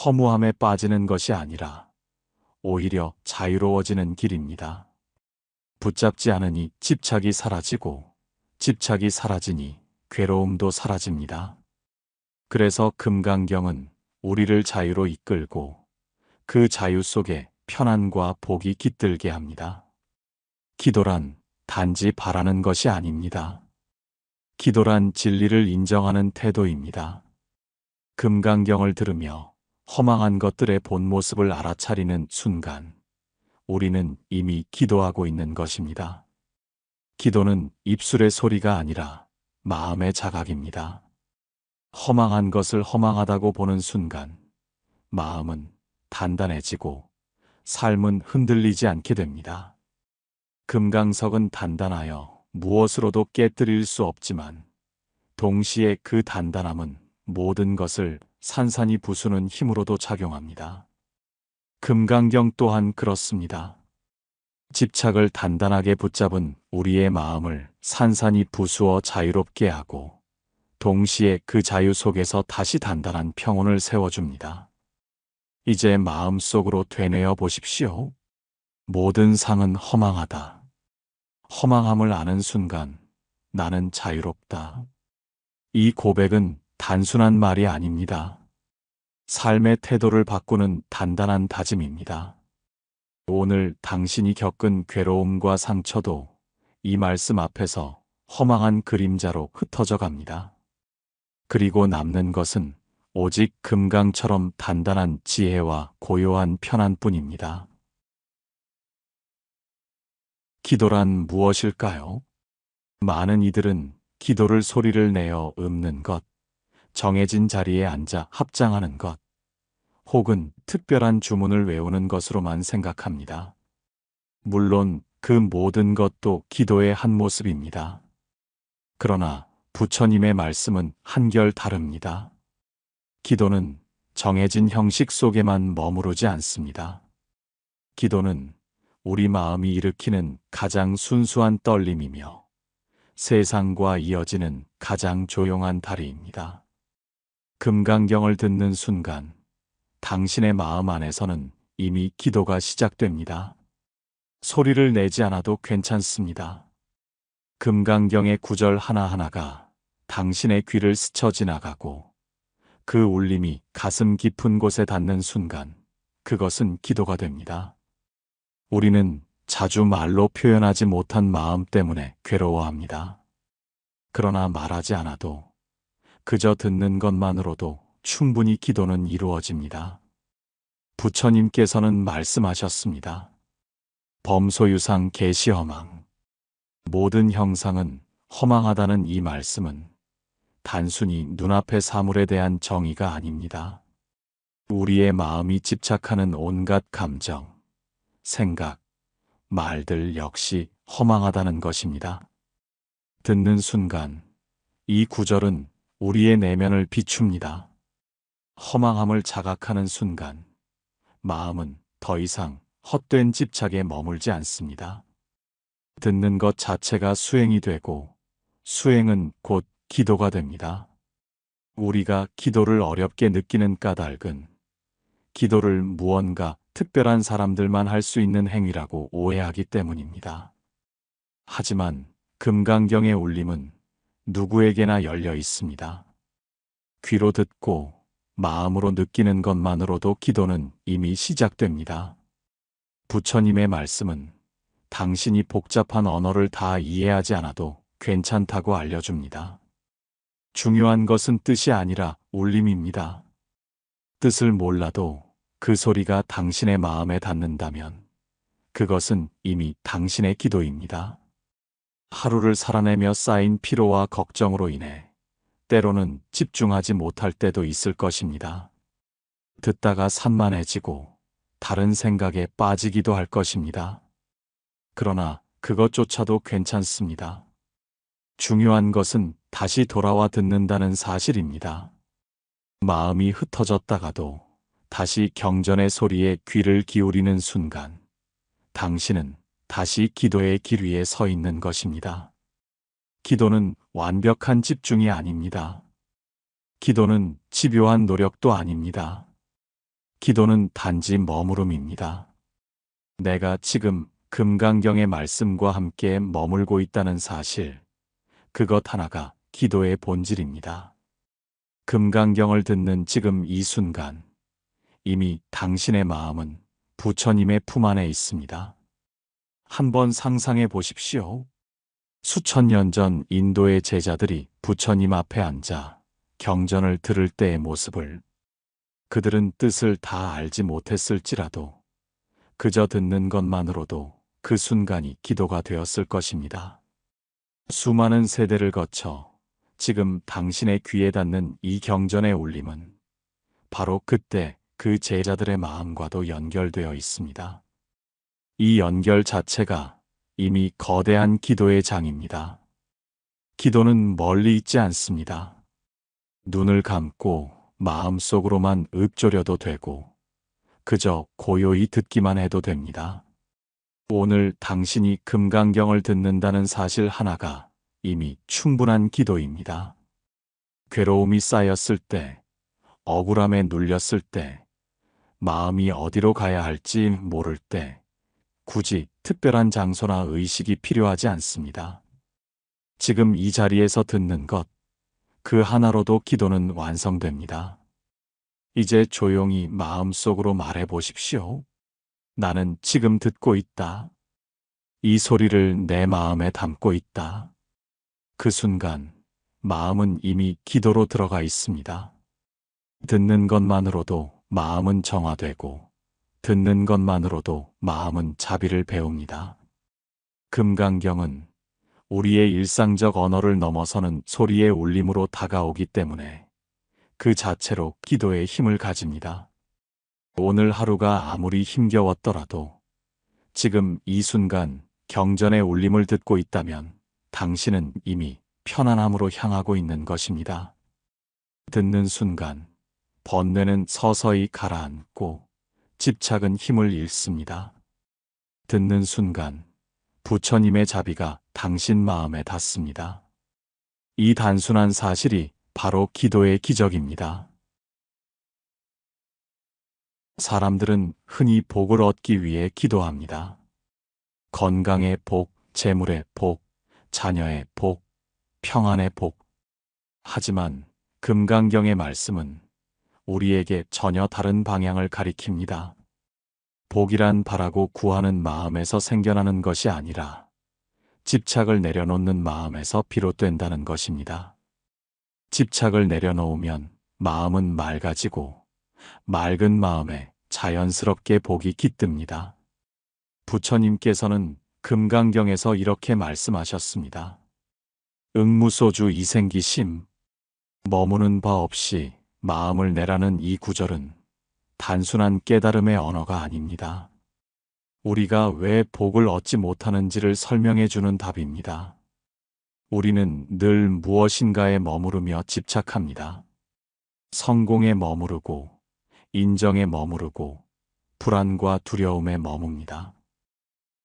허무함에 빠지는 것이 아니라 오히려 자유로워지는 길입니다. 붙잡지 않으니 집착이 사라지고 집착이 사라지니 괴로움도 사라집니다. 그래서 금강경은 우리를 자유로 이끌고 그 자유 속에 편안과 복이 깃들게 합니다. 기도란 단지 바라는 것이 아닙니다. 기도란 진리를 인정하는 태도입니다. 금강경을 들으며 허망한 것들의 본 모습을 알아차리는 순간 우리는 이미 기도하고 있는 것입니다. 기도는 입술의 소리가 아니라 마음의 자각입니다. 허망한 것을 허망하다고 보는 순간 마음은 단단해지고 삶은 흔들리지 않게 됩니다. 금강석은 단단하여 무엇으로도 깨뜨릴 수 없지만 동시에 그 단단함은 모든 것을 산산이 부수는 힘으로도 작용합니다. 금강경 또한 그렇습니다. 집착을 단단하게 붙잡은 우리의 마음을 산산이 부수어 자유롭게 하고 동시에 그 자유 속에서 다시 단단한 평온을 세워줍니다. 이제 마음속으로 되뇌어 보십시오. 모든 상은 허망하다. 허망함을 아는 순간 나는 자유롭다. 이 고백은 단순한 말이 아닙니다. 삶의 태도를 바꾸는 단단한 다짐입니다. 오늘 당신이 겪은 괴로움과 상처도 이 말씀 앞에서 허망한 그림자로 흩어져 갑니다. 그리고 남는 것은 오직 금강처럼 단단한 지혜와 고요한 편안뿐입니다. 기도란 무엇일까요? 많은 이들은 기도를 소리를 내어 읊는 것, 정해진 자리에 앉아 합장하는 것, 혹은 특별한 주문을 외우는 것으로만 생각합니다. 물론 그 모든 것도 기도의 한 모습입니다. 그러나 부처님의 말씀은 한결 다릅니다. 기도는 정해진 형식 속에만 머무르지 않습니다. 기도는 우리 마음이 일으키는 가장 순수한 떨림이며 세상과 이어지는 가장 조용한 다리입니다. 금강경을 듣는 순간 당신의 마음 안에서는 이미 기도가 시작됩니다. 소리를 내지 않아도 괜찮습니다. 금강경의 구절 하나하나가 당신의 귀를 스쳐 지나가고 그 울림이 가슴 깊은 곳에 닿는 순간 그것은 기도가 됩니다. 우리는 자주 말로 표현하지 못한 마음 때문에 괴로워합니다. 그러나 말하지 않아도 그저 듣는 것만으로도 충분히 기도는 이루어집니다. 부처님께서는 말씀하셨습니다. 범소유상 계시허망. 모든 형상은 허망하다는 이 말씀은 단순히 눈앞의 사물에 대한 정의가 아닙니다. 우리의 마음이 집착하는 온갖 감정, 생각, 말들 역시 허망하다는 것입니다. 듣는 순간 이 구절은 우리의 내면을 비춥니다. 허망함을 자각하는 순간 마음은 더 이상 헛된 집착에 머물지 않습니다. 듣는 것 자체가 수행이 되고 수행은 곧 기도가 됩니다. 우리가 기도를 어렵게 느끼는 까닭은 기도를 무언가 특별한 사람들만 할 수 있는 행위라고 오해하기 때문입니다. 하지만 금강경의 울림은 누구에게나 열려 있습니다. 귀로 듣고 마음으로 느끼는 것만으로도 기도는 이미 시작됩니다. 부처님의 말씀은 당신이 복잡한 언어를 다 이해하지 않아도 괜찮다고 알려줍니다. 중요한 것은 뜻이 아니라 울림입니다. 뜻을 몰라도 그 소리가 당신의 마음에 닿는다면 그것은 이미 당신의 기도입니다. 하루를 살아내며 쌓인 피로와 걱정으로 인해 때로는 집중하지 못할 때도 있을 것입니다. 듣다가 산만해지고 다른 생각에 빠지기도 할 것입니다. 그러나 그것조차도 괜찮습니다. 중요한 것은 다시 돌아와 듣는다는 사실입니다. 마음이 흩어졌다가도 다시 경전의 소리에 귀를 기울이는 순간 당신은 다시 기도의 길 위에 서 있는 것입니다. 기도는 완벽한 집중이 아닙니다. 기도는 집요한 노력도 아닙니다. 기도는 단지 머무름입니다. 내가 지금 금강경의 말씀과 함께 머물고 있다는 사실, 그것 하나가 기도의 본질입니다. 금강경을 듣는 지금 이 순간, 이미 당신의 마음은 부처님의 품 안에 있습니다. 한번 상상해 보십시오. 수천 년 전 인도의 제자들이 부처님 앞에 앉아 경전을 들을 때의 모습을 그들은 뜻을 다 알지 못했을지라도 그저 듣는 것만으로도 그 순간이 기도가 되었을 것입니다. 수많은 세대를 거쳐 지금 당신의 귀에 닿는 이 경전의 울림은 바로 그때 그 제자들의 마음과도 연결되어 있습니다. 이 연결 자체가 이미 거대한 기도의 장입니다. 기도는 멀리 있지 않습니다. 눈을 감고 마음속으로만 읊조려도 되고 그저 고요히 듣기만 해도 됩니다. 오늘 당신이 금강경을 듣는다는 사실 하나가 이미 충분한 기도입니다. 괴로움이 쌓였을 때, 억울함에 눌렸을 때, 마음이 어디로 가야 할지 모를 때 굳이 특별한 장소나 의식이 필요하지 않습니다. 지금 이 자리에서 듣는 것, 그 하나로도 기도는 완성됩니다. 이제 조용히 마음속으로 말해 보십시오. 나는 지금 듣고 있다. 이 소리를 내 마음에 담고 있다. 그 순간 마음은 이미 기도로 들어가 있습니다. 듣는 것만으로도 마음은 정화되고 듣는 것만으로도 마음은 자비를 배웁니다. 금강경은 우리의 일상적 언어를 넘어서는 소리의 울림으로 다가오기 때문에 그 자체로 기도의 힘을 가집니다. 오늘 하루가 아무리 힘겨웠더라도 지금 이 순간 경전의 울림을 듣고 있다면 당신은 이미 편안함으로 향하고 있는 것입니다. 듣는 순간 번뇌는 서서히 가라앉고 집착은 힘을 잃습니다. 듣는 순간 부처님의 자비가 당신 마음에 닿습니다. 이 단순한 사실이 바로 기도의 기적입니다. 사람들은 흔히 복을 얻기 위해 기도합니다. 건강의 복, 재물의 복, 자녀의 복, 평안의 복. 하지만 금강경의 말씀은 우리에게 전혀 다른 방향을 가리킵니다. 복이란 바라고 구하는 마음에서 생겨나는 것이 아니라 집착을 내려놓는 마음에서 비롯된다는 것입니다. 집착을 내려놓으면 마음은 맑아지고 맑은 마음에 자연스럽게 복이 깃듭니다. 부처님께서는 금강경에서 이렇게 말씀하셨습니다. 응무소주 이생기심, 머무는 바 없이 마음을 내라는 이 구절은 단순한 깨달음의 언어가 아닙니다. 우리가 왜 복을 얻지 못하는지를 설명해 주는 답입니다. 우리는 늘 무엇인가에 머무르며 집착합니다. 성공에 머무르고, 인정에 머무르고, 불안과 두려움에 머뭅니다.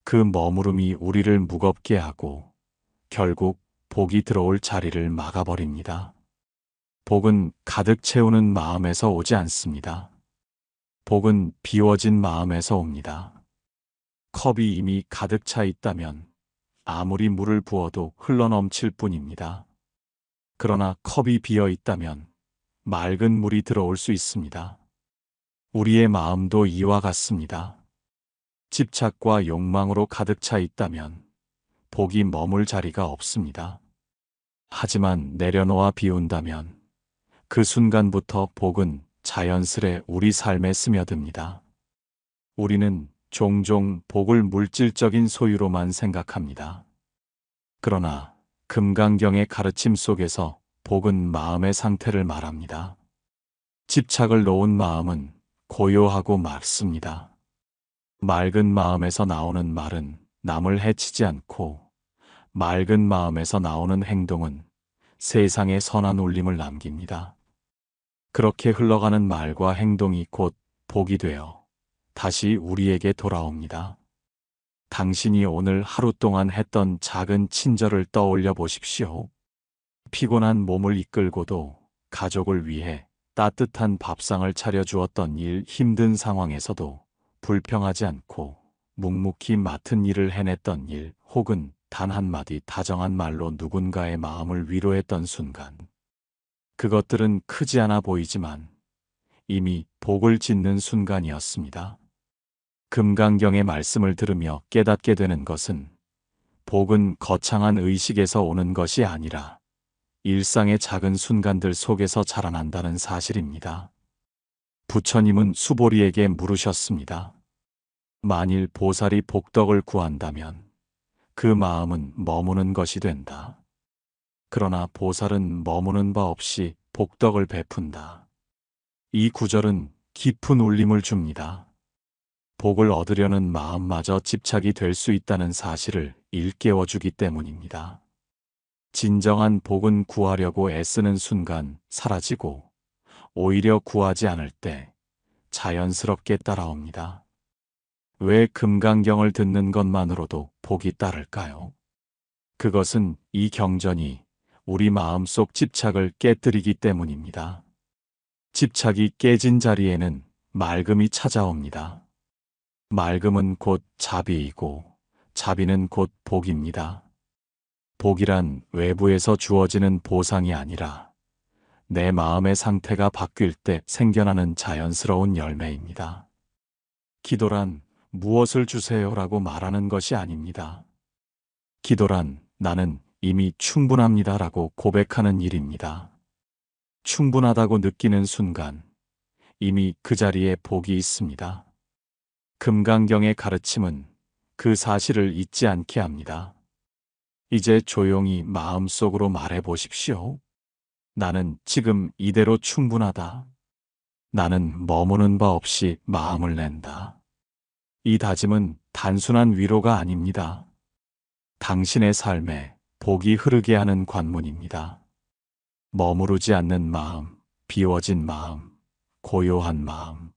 그 머무름이 우리를 무겁게 하고, 결국 복이 들어올 자리를 막아버립니다. 복은 가득 채우는 마음에서 오지 않습니다. 복은 비워진 마음에서 옵니다. 컵이 이미 가득 차 있다면 아무리 물을 부어도 흘러넘칠 뿐입니다. 그러나 컵이 비어 있다면 맑은 물이 들어올 수 있습니다. 우리의 마음도 이와 같습니다. 집착과 욕망으로 가득 차 있다면 복이 머물 자리가 없습니다. 하지만 내려놓아 비운다면 그 순간부터 복은 자연스레 우리 삶에 스며듭니다. 우리는 종종 복을 물질적인 소유로만 생각합니다. 그러나 금강경의 가르침 속에서 복은 마음의 상태를 말합니다. 집착을 놓은 마음은 고요하고 맑습니다. 맑은 마음에서 나오는 말은 남을 해치지 않고, 맑은 마음에서 나오는 행동은 세상에 선한 울림을 남깁니다. 그렇게 흘러가는 말과 행동이 곧 복이 되어 다시 우리에게 돌아옵니다. 당신이 오늘 하루 동안 했던 작은 친절을 떠올려 보십시오. 피곤한 몸을 이끌고도 가족을 위해 따뜻한 밥상을 차려주었던 일, 힘든 상황에서도 불평하지 않고 묵묵히 맡은 일을 해냈던 일, 혹은 단 한마디 다정한 말로 누군가의 마음을 위로했던 순간. 그것들은 크지 않아 보이지만 이미 복을 짓는 순간이었습니다. 금강경의 말씀을 들으며 깨닫게 되는 것은 복은 거창한 의식에서 오는 것이 아니라 일상의 작은 순간들 속에서 자라난다는 사실입니다. 부처님은 수보리에게 물으셨습니다. 만일 보살이 복덕을 구한다면 그 마음은 머무는 것이 된다. 그러나 보살은 머무는 바 없이 복덕을 베푼다. 이 구절은 깊은 울림을 줍니다. 복을 얻으려는 마음마저 집착이 될 수 있다는 사실을 일깨워주기 때문입니다. 진정한 복은 구하려고 애쓰는 순간 사라지고, 오히려 구하지 않을 때 자연스럽게 따라옵니다. 왜 금강경을 듣는 것만으로도 복이 따를까요? 그것은 이 경전이 우리 마음속 집착을 깨뜨리기 때문입니다. 집착이 깨진 자리에는 맑음이 찾아옵니다. 맑음은 곧 자비이고, 자비는 곧 복입니다. 복이란 외부에서 주어지는 보상이 아니라 내 마음의 상태가 바뀔 때 생겨나는 자연스러운 열매입니다. 기도란 무엇을 주세요라고 말하는 것이 아닙니다. 기도란 나는 이미 충분합니다라고 고백하는 일입니다. 충분하다고 느끼는 순간 이미 그 자리에 복이 있습니다. 금강경의 가르침은 그 사실을 잊지 않게 합니다. 이제 조용히 마음속으로 말해 보십시오. 나는 지금 이대로 충분하다. 나는 머무는 바 없이 마음을 낸다. 이 다짐은 단순한 위로가 아닙니다. 당신의 삶에 복이 흐르게 하는 관문입니다. 머무르지 않는 마음, 비워진 마음, 고요한 마음.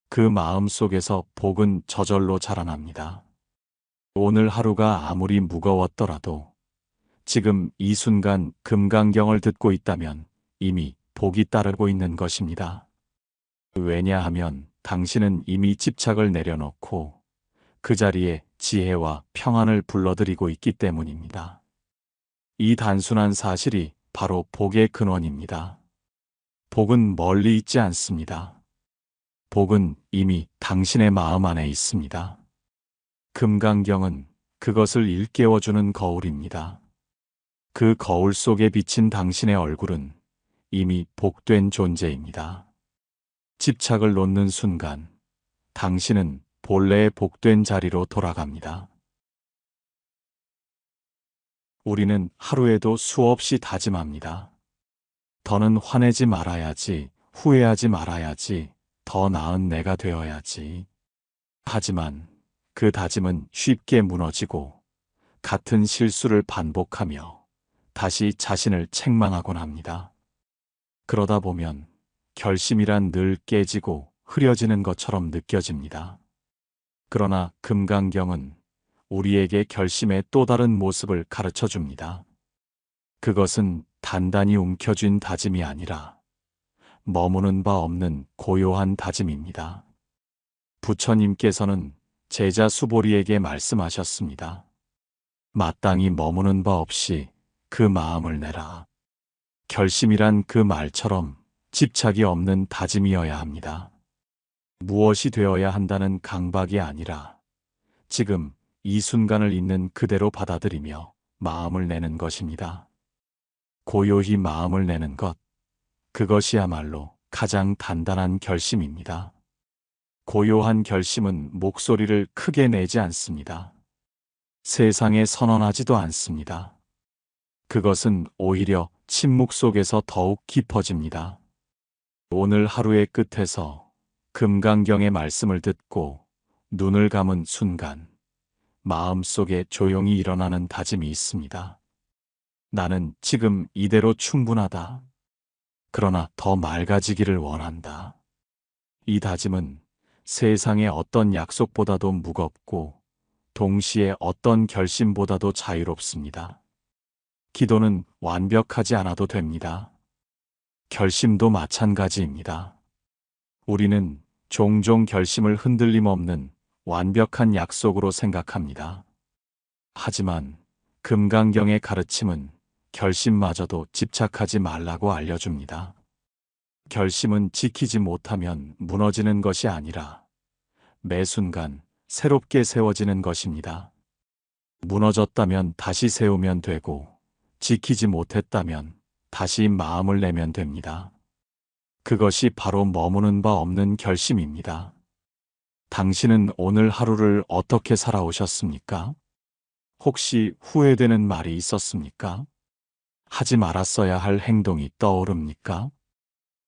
그 마음 속에서 복은 저절로 자라납니다. 오늘 하루가 아무리 무거웠더라도 지금 이 순간 금강경을 듣고 있다면 이미 복이 따르고 있는 것입니다. 왜냐하면 당신은 이미 집착을 내려놓고 그 자리에 지혜와 평안을 불러들이고 있기 때문입니다. 이 단순한 사실이 바로 복의 근원입니다. 복은 멀리 있지 않습니다. 복은 이미 당신의 마음 안에 있습니다. 금강경은 그것을 일깨워주는 거울입니다. 그 거울 속에 비친 당신의 얼굴은 이미 복된 존재입니다. 집착을 놓는 순간 당신은 본래의 복된 자리로 돌아갑니다. 우리는 하루에도 수없이 다짐합니다. 더는 화내지 말아야지, 후회하지 말아야지, 더 나은 내가 되어야지. 하지만 그 다짐은 쉽게 무너지고 같은 실수를 반복하며 다시 자신을 책망하곤 합니다. 그러다 보면 결심이란 늘 깨지고 흐려지는 것처럼 느껴집니다. 그러나 금강경은 우리에게 결심의 또 다른 모습을 가르쳐 줍니다. 그것은 단단히 움켜쥔 다짐이 아니라 머무는 바 없는 고요한 다짐입니다. 부처님께서는 제자 수보리에게 말씀하셨습니다. 마땅히 머무는 바 없이 그 마음을 내라. 결심이란 그 말처럼 집착이 없는 다짐이어야 합니다. 무엇이 되어야 한다는 강박이 아니라 지금 이 순간을 있는 그대로 받아들이며 마음을 내는 것입니다. 고요히 마음을 내는 것, 그것이야말로 가장 단단한 결심입니다. 고요한 결심은 목소리를 크게 내지 않습니다. 세상에 선언하지도 않습니다. 그것은 오히려 침묵 속에서 더욱 깊어집니다. 오늘 하루의 끝에서 금강경의 말씀을 듣고 눈을 감은 순간 마음속에 조용히 일어나는 다짐이 있습니다. 나는 지금 이대로 충분하다. 그러나 더 맑아지기를 원한다. 이 다짐은 세상의 어떤 약속보다도 무겁고 동시에 어떤 결심보다도 자유롭습니다. 기도는 완벽하지 않아도 됩니다. 결심도 마찬가지입니다. 우리는 종종 결심을 흔들림 없는 완벽한 약속으로 생각합니다. 하지만 금강경의 가르침은 결심마저도 집착하지 말라고 알려줍니다. 결심은 지키지 못하면 무너지는 것이 아니라 매 순간 새롭게 세워지는 것입니다. 무너졌다면 다시 세우면 되고 지키지 못했다면 다시 마음을 내면 됩니다. 그것이 바로 머무는 바 없는 결심입니다. 당신은 오늘 하루를 어떻게 살아오셨습니까? 혹시 후회되는 말이 있었습니까? 하지 말았어야 할 행동이 떠오릅니까?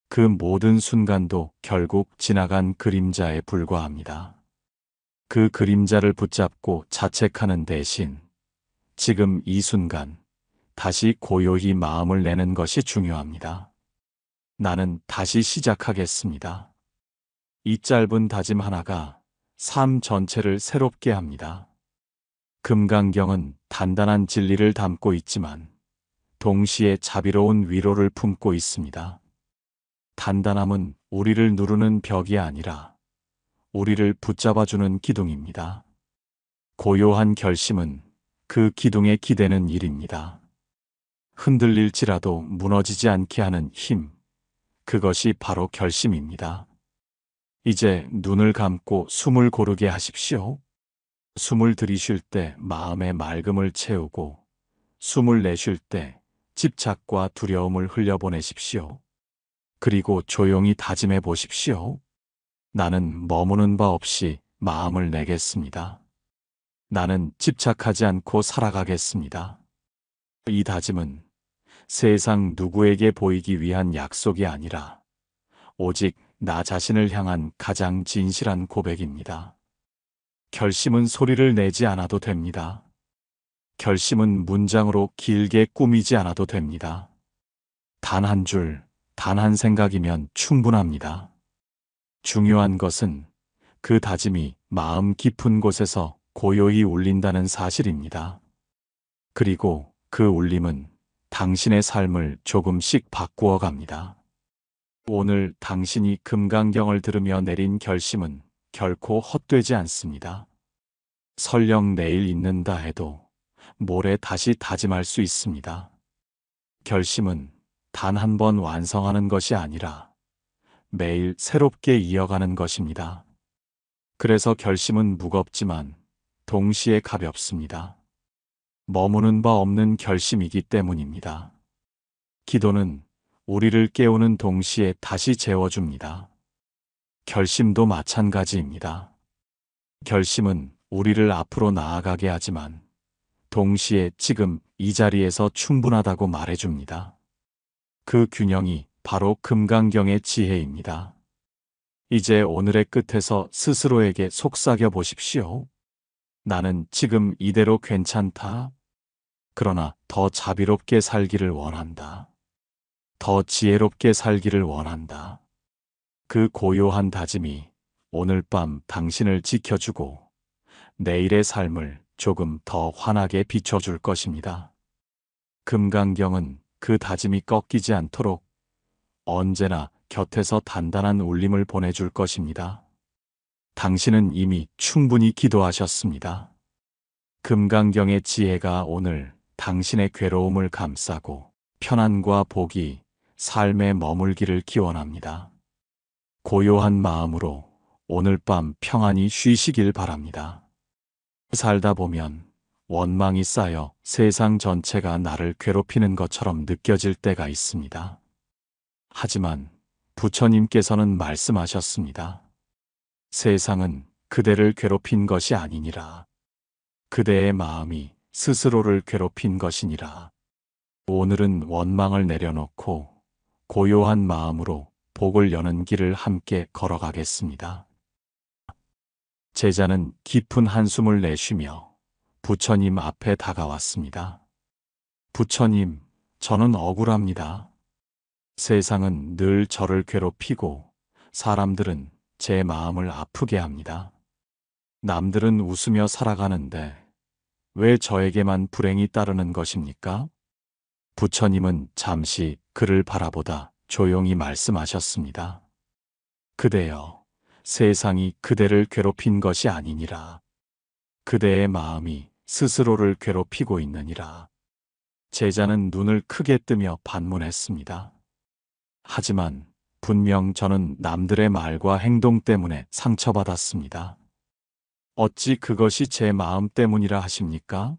그 모든 순간도 결국 지나간 그림자에 불과합니다. 그 그림자를 붙잡고 자책하는 대신 지금 이 순간 다시 고요히 마음을 내는 것이 중요합니다. 나는 다시 시작하겠습니다. 이 짧은 다짐 하나가 삶 전체를 새롭게 합니다. 금강경은 단단한 진리를 담고 있지만 동시에 자비로운 위로를 품고 있습니다. 단단함은 우리를 누르는 벽이 아니라 우리를 붙잡아주는 기둥입니다. 고요한 결심은 그 기둥에 기대는 일입니다. 흔들릴지라도 무너지지 않게 하는 힘, 그것이 바로 결심입니다. 이제 눈을 감고 숨을 고르게 하십시오. 숨을 들이쉴 때 마음의 맑음을 채우고 숨을 내쉴 때 집착과 두려움을 흘려보내십시오. 그리고 조용히 다짐해 보십시오. 나는 머무는 바 없이 마음을 내겠습니다. 나는 집착하지 않고 살아가겠습니다. 이 다짐은 세상 누구에게 보이기 위한 약속이 아니라 오직 나 자신을 향한 가장 진실한 고백입니다. 결심은 소리를 내지 않아도 됩니다. 결심은 문장으로 길게 꾸미지 않아도 됩니다. 단 한 줄, 단 한 생각이면 충분합니다. 중요한 것은 그 다짐이 마음 깊은 곳에서 고요히 울린다는 사실입니다. 그리고 그 울림은 당신의 삶을 조금씩 바꾸어 갑니다. 오늘 당신이 금강경을 들으며 내린 결심은 결코 헛되지 않습니다. 설령 내일 잊는다 해도 모레 다시 다짐할 수 있습니다. 결심은 단 한 번 완성하는 것이 아니라 매일 새롭게 이어가는 것입니다. 그래서 결심은 무겁지만 동시에 가볍습니다. 머무는 바 없는 결심이기 때문입니다. 기도는 우리를 깨우는 동시에 다시 재워줍니다. 결심도 마찬가지입니다. 결심은 우리를 앞으로 나아가게 하지만 동시에 지금 이 자리에서 충분하다고 말해줍니다. 그 균형이 바로 금강경의 지혜입니다. 이제 오늘의 끝에서 스스로에게 속삭여 보십시오. 나는 지금 이대로 괜찮다. 그러나 더 자비롭게 살기를 원한다. 더 지혜롭게 살기를 원한다. 그 고요한 다짐이 오늘 밤 당신을 지켜주고 내일의 삶을 조금 더 환하게 비춰줄 것입니다. 금강경은 그 다짐이 꺾이지 않도록 언제나 곁에서 단단한 울림을 보내줄 것입니다. 당신은 이미 충분히 기도하셨습니다. 금강경의 지혜가 오늘 당신의 괴로움을 감싸고 편안과 복이 삶에 머물기를 기원합니다. 고요한 마음으로 오늘 밤 평안히 쉬시길 바랍니다. 살다 보면 원망이 쌓여 세상 전체가 나를 괴롭히는 것처럼 느껴질 때가 있습니다. 하지만 부처님께서는 말씀하셨습니다. 세상은 그대를 괴롭힌 것이 아니니라. 그대의 마음이 스스로를 괴롭힌 것이니라. 오늘은 원망을 내려놓고 고요한 마음으로 복을 여는 길을 함께 걸어가겠습니다. 제자는 깊은 한숨을 내쉬며 부처님 앞에 다가왔습니다. 부처님, 저는 억울합니다. 세상은 늘 저를 괴롭히고 사람들은 제 마음을 아프게 합니다. 남들은 웃으며 살아가는데 왜 저에게만 불행이 따르는 것입니까? 부처님은 잠시 그를 바라보다 조용히 말씀하셨습니다. 그대여, 세상이 그대를 괴롭힌 것이 아니니라. 그대의 마음이 스스로를 괴롭히고 있느니라. 제자는 눈을 크게 뜨며 반문했습니다. 하지만 분명 저는 남들의 말과 행동 때문에 상처받았습니다. 어찌 그것이 제 마음 때문이라 하십니까?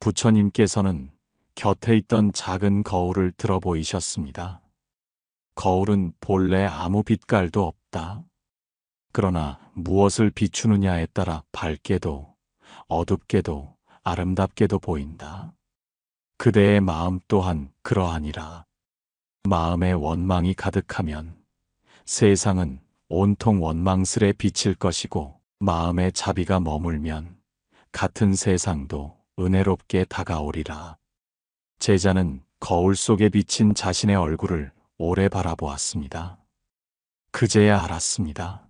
부처님께서는 곁에 있던 작은 거울을 들어 보이셨습니다. 거울은 본래 아무 빛깔도 없다. 그러나 무엇을 비추느냐에 따라 밝게도 어둡게도 아름답게도 보인다. 그대의 마음 또한 그러하니라. 마음에 원망이 가득하면 세상은 온통 원망스레 비칠 것이고 마음에 자비가 머물면 같은 세상도 은혜롭게 다가오리라. 제자는 거울 속에 비친 자신의 얼굴을 오래 바라보았습니다. 그제야 알았습니다.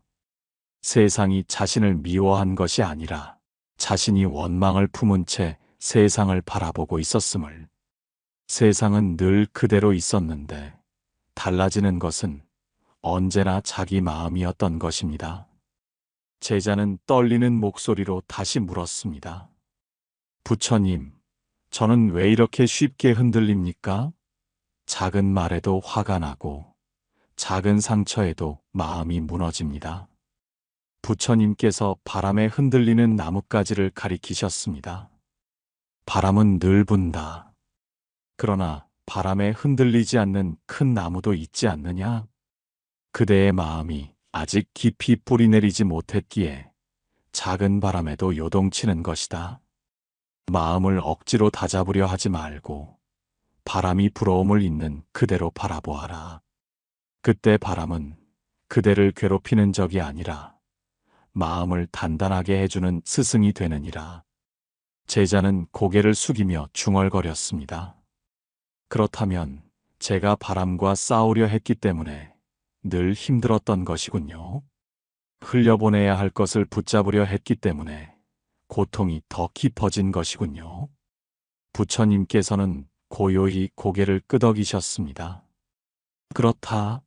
세상이 자신을 미워한 것이 아니라 자신이 원망을 품은 채 세상을 바라보고 있었음을. 세상은 늘 그대로 있었는데 달라지는 것은 언제나 자기 마음이었던 것입니다. 제자는 떨리는 목소리로 다시 물었습니다. 부처님, 저는 왜 이렇게 쉽게 흔들립니까? 작은 말에도 화가 나고 작은 상처에도 마음이 무너집니다. 부처님께서 바람에 흔들리는 나뭇가지를 가리키셨습니다. 바람은 늘 분다. 그러나 바람에 흔들리지 않는 큰 나무도 있지 않느냐? 그대의 마음이 아직 깊이 뿌리내리지 못했기에 작은 바람에도 요동치는 것이다. 마음을 억지로 다잡으려 하지 말고 바람이 불어옴을 있는 그대로 바라보아라. 그때 바람은 그대를 괴롭히는 적이 아니라 마음을 단단하게 해주는 스승이 되느니라. 제자는 고개를 숙이며 중얼거렸습니다. 그렇다면 제가 바람과 싸우려 했기 때문에 늘 힘들었던 것이군요. 흘려보내야 할 것을 붙잡으려 했기 때문에 고통이 더 깊어진 것이군요. 부처님께서는 고요히 고개를 끄덕이셨습니다. 그렇다.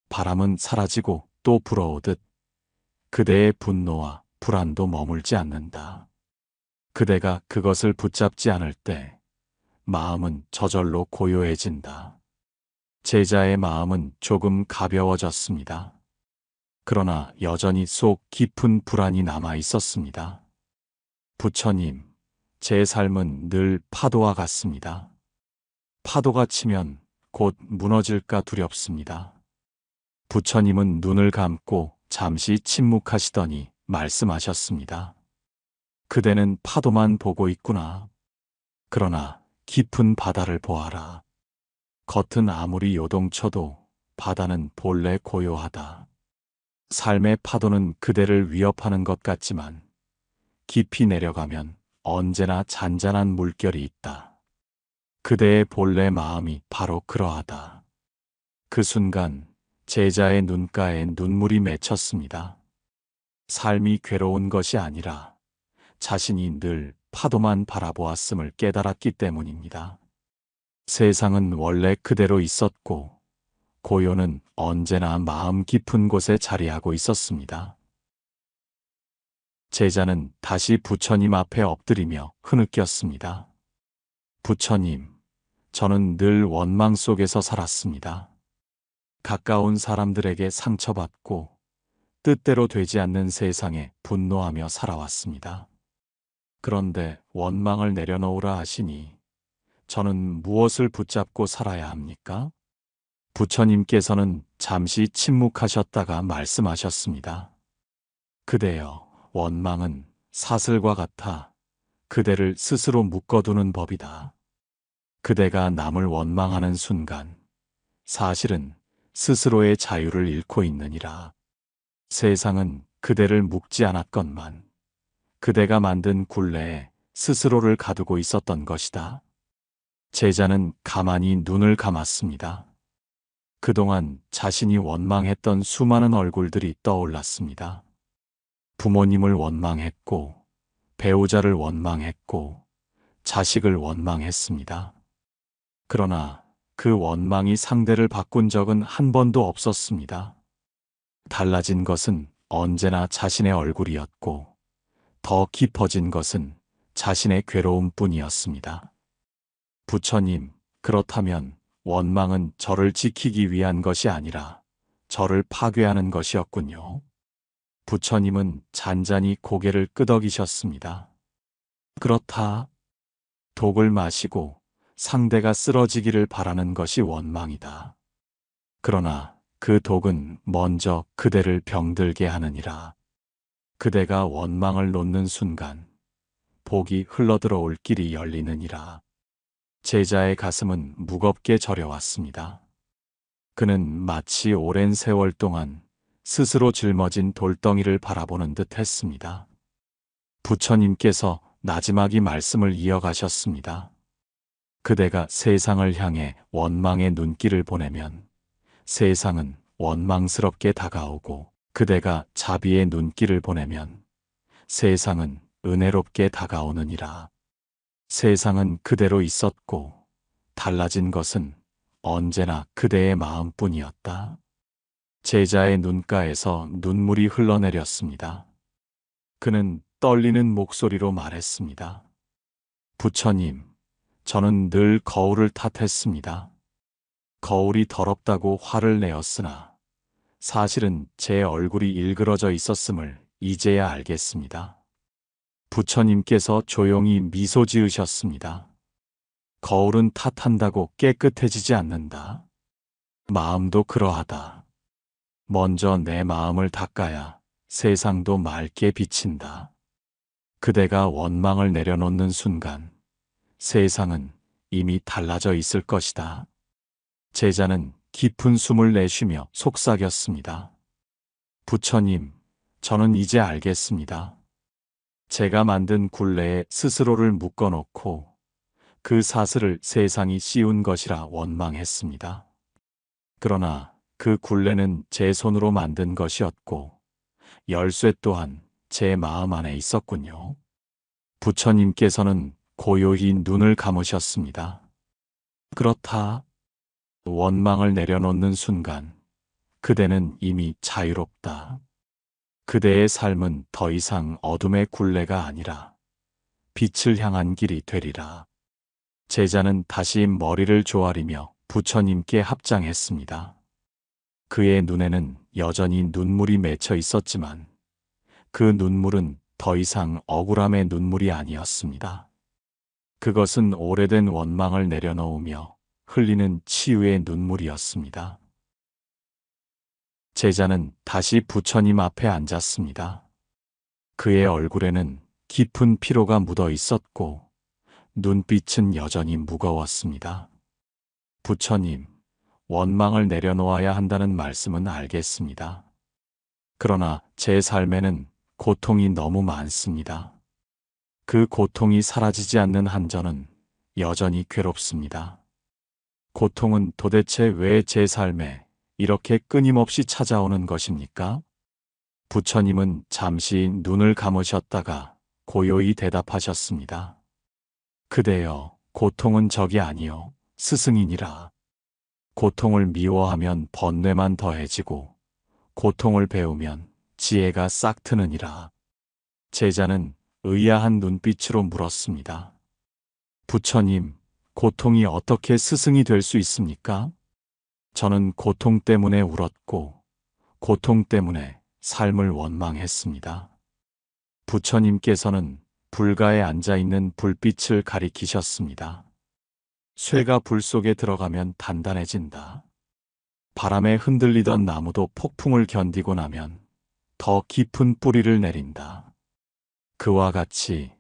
바람은 사라지고 또 불어오듯 그대의 분노와 불안도 머물지 않는다. 그대가 그것을 붙잡지 않을 때 마음은 저절로 고요해진다. 제자의 마음은 조금 가벼워졌습니다. 그러나 여전히 속 깊은 불안이 남아 있었습니다. 부처님, 제 삶은 늘 파도와 같습니다. 파도가 치면 곧 무너질까 두렵습니다. 부처님은 눈을 감고 잠시 침묵하시더니 말씀하셨습니다. 그대는 파도만 보고 있구나. 그러나 깊은 바다를 보아라. 겉은 아무리 요동쳐도 바다는 본래 고요하다. 삶의 파도는 그대를 위협하는 것 같지만 깊이 내려가면 언제나 잔잔한 물결이 있다. 그대의 본래 마음이 바로 그러하다. 그 순간 제자의 눈가에 눈물이 맺혔습니다. 삶이 괴로운 것이 아니라 자신이 늘 파도만 바라보았음을 깨달았기 때문입니다. 세상은 원래 그대로 있었고 고요는 언제나 마음 깊은 곳에 자리하고 있었습니다. 제자는 다시 부처님 앞에 엎드리며 흐느꼈습니다. 부처님, 저는 늘 원망 속에서 살았습니다. 가까운 사람들에게 상처받고 뜻대로 되지 않는 세상에 분노하며 살아왔습니다. 그런데 원망을 내려놓으라 하시니 저는 무엇을 붙잡고 살아야 합니까? 부처님께서는 잠시 침묵하셨다가 말씀하셨습니다. 그대여, 원망은 사슬과 같아 그대를 스스로 묶어두는 법이다. 그대가 남을 원망하는 순간 사실은 스스로의 자유를 잃고 있느니라. 세상은 그대를 묶지 않았건만 그대가 만든 굴레에 스스로를 가두고 있었던 것이다. 제자는 가만히 눈을 감았습니다. 그동안 자신이 원망했던 수많은 얼굴들이 떠올랐습니다. 부모님을 원망했고, 배우자를 원망했고, 자식을 원망했습니다. 그러나 그 원망이 상대를 바꾼 적은 한 번도 없었습니다. 달라진 것은 언제나 자신의 얼굴이었고, 더 깊어진 것은 자신의 괴로움뿐이었습니다. 부처님, 그렇다면 원망은 저를 지키기 위한 것이 아니라 저를 파괴하는 것이었군요. 부처님은 잔잔히 고개를 끄덕이셨습니다. 그렇다. 독을 마시고 상대가 쓰러지기를 바라는 것이 원망이다. 그러나 그 독은 먼저 그대를 병들게 하느니라. 그대가 원망을 놓는 순간 복이 흘러들어올 길이 열리느니라. 제자의 가슴은 무겁게 저려왔습니다. 그는 마치 오랜 세월 동안 스스로 짊어진 돌덩이를 바라보는 듯 했습니다. 부처님께서 나지막이 말씀을 이어가셨습니다. 그대가 세상을 향해 원망의 눈길을 보내면 세상은 원망스럽게 다가오고 그대가 자비의 눈길을 보내면 세상은 은혜롭게 다가오느니라. 세상은 그대로 있었고 달라진 것은 언제나 그대의 마음뿐이었다. 제자의 눈가에서 눈물이 흘러내렸습니다. 그는 떨리는 목소리로 말했습니다. 부처님, 저는 늘 거울을 탓했습니다. 거울이 더럽다고 화를 내었으나 사실은 제 얼굴이 일그러져 있었음을 이제야 알겠습니다. 부처님께서 조용히 미소 지으셨습니다. 거울은 탓한다고 깨끗해지지 않는다. 마음도 그러하다. 먼저 내 마음을 닦아야 세상도 맑게 비친다. 그대가 원망을 내려놓는 순간 세상은 이미 달라져 있을 것이다. 제자는 깊은 숨을 내쉬며 속삭였습니다. 부처님, 저는 이제 알겠습니다. 제가 만든 굴레에 스스로를 묶어놓고 그 사슬을 세상이 씌운 것이라 원망했습니다. 그러나 그 굴레는 제 손으로 만든 것이었고 열쇠 또한 제 마음 안에 있었군요. 부처님께서는 고요히 눈을 감으셨습니다. 그렇다. 원망을 내려놓는 순간 그대는 이미 자유롭다. 그대의 삶은 더 이상 어둠의 굴레가 아니라 빛을 향한 길이 되리라. 제자는 다시 머리를 조아리며 부처님께 합장했습니다. 그의 눈에는 여전히 눈물이 맺혀 있었지만 그 눈물은 더 이상 억울함의 눈물이 아니었습니다. 그것은 오래된 원망을 내려놓으며 흘리는 치유의 눈물이었습니다. 제자는 다시 부처님 앞에 앉았습니다. 그의 얼굴에는 깊은 피로가 묻어 있었고 눈빛은 여전히 무거웠습니다. 부처님, 원망을 내려놓아야 한다는 말씀은 알겠습니다. 그러나 제 삶에는 고통이 너무 많습니다. 그 고통이 사라지지 않는 한 저는 여전히 괴롭습니다. 고통은 도대체 왜 제 삶에 이렇게 끊임없이 찾아오는 것입니까? 부처님은 잠시 눈을 감으셨다가 고요히 대답하셨습니다. 그대여, 고통은 적이 아니요 스승이니라. 고통을 미워하면 번뇌만 더해지고 고통을 배우면 지혜가 싹 트느니라. 제자는 의아한 눈빛으로 물었습니다. 부처님, 고통이 어떻게 스승이 될 수 있습니까? 저는 고통 때문에 울었고 고통 때문에 삶을 원망했습니다. 부처님께서는 불가에 앉아있는 불빛을 가리키셨습니다. 쇠가 불 속에 들어가면 단단해진다. 바람에 흔들리던 나무도 폭풍을 견디고 나면 더 깊은 뿌리를 내린다. 그와 같이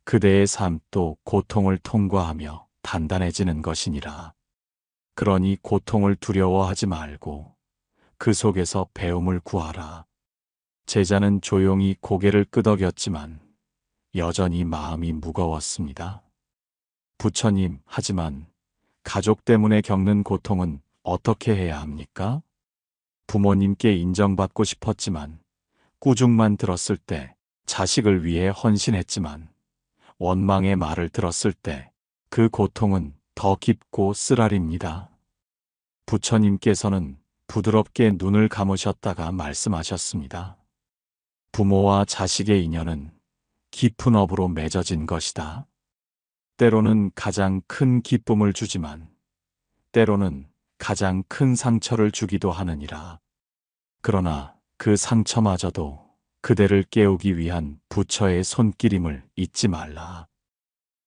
그대의 삶도 고통을 통과하며 단단해지는 것이니라. 그러니 고통을 두려워하지 말고 그 속에서 배움을 구하라. 제자는 조용히 고개를 끄덕였지만 여전히 마음이 무거웠습니다. 부처님, 하지만 가족 때문에 겪는 고통은 어떻게 해야 합니까? 부모님께 인정받고 싶었지만 꾸중만 들었을 때, 자식을 위해 헌신했지만 원망의 말을 들었을 때 그 고통은 더 깊고 쓰라립니다. 부처님께서는 부드럽게 눈을 감으셨다가 말씀하셨습니다. 부모와 자식의 인연은 깊은 업으로 맺어진 것이다. 때로는 가장 큰 기쁨을 주지만 때로는 가장 큰 상처를 주기도 하느니라. 그러나 그 상처마저도 그대를 깨우기 위한 부처의 손길임을 잊지 말라.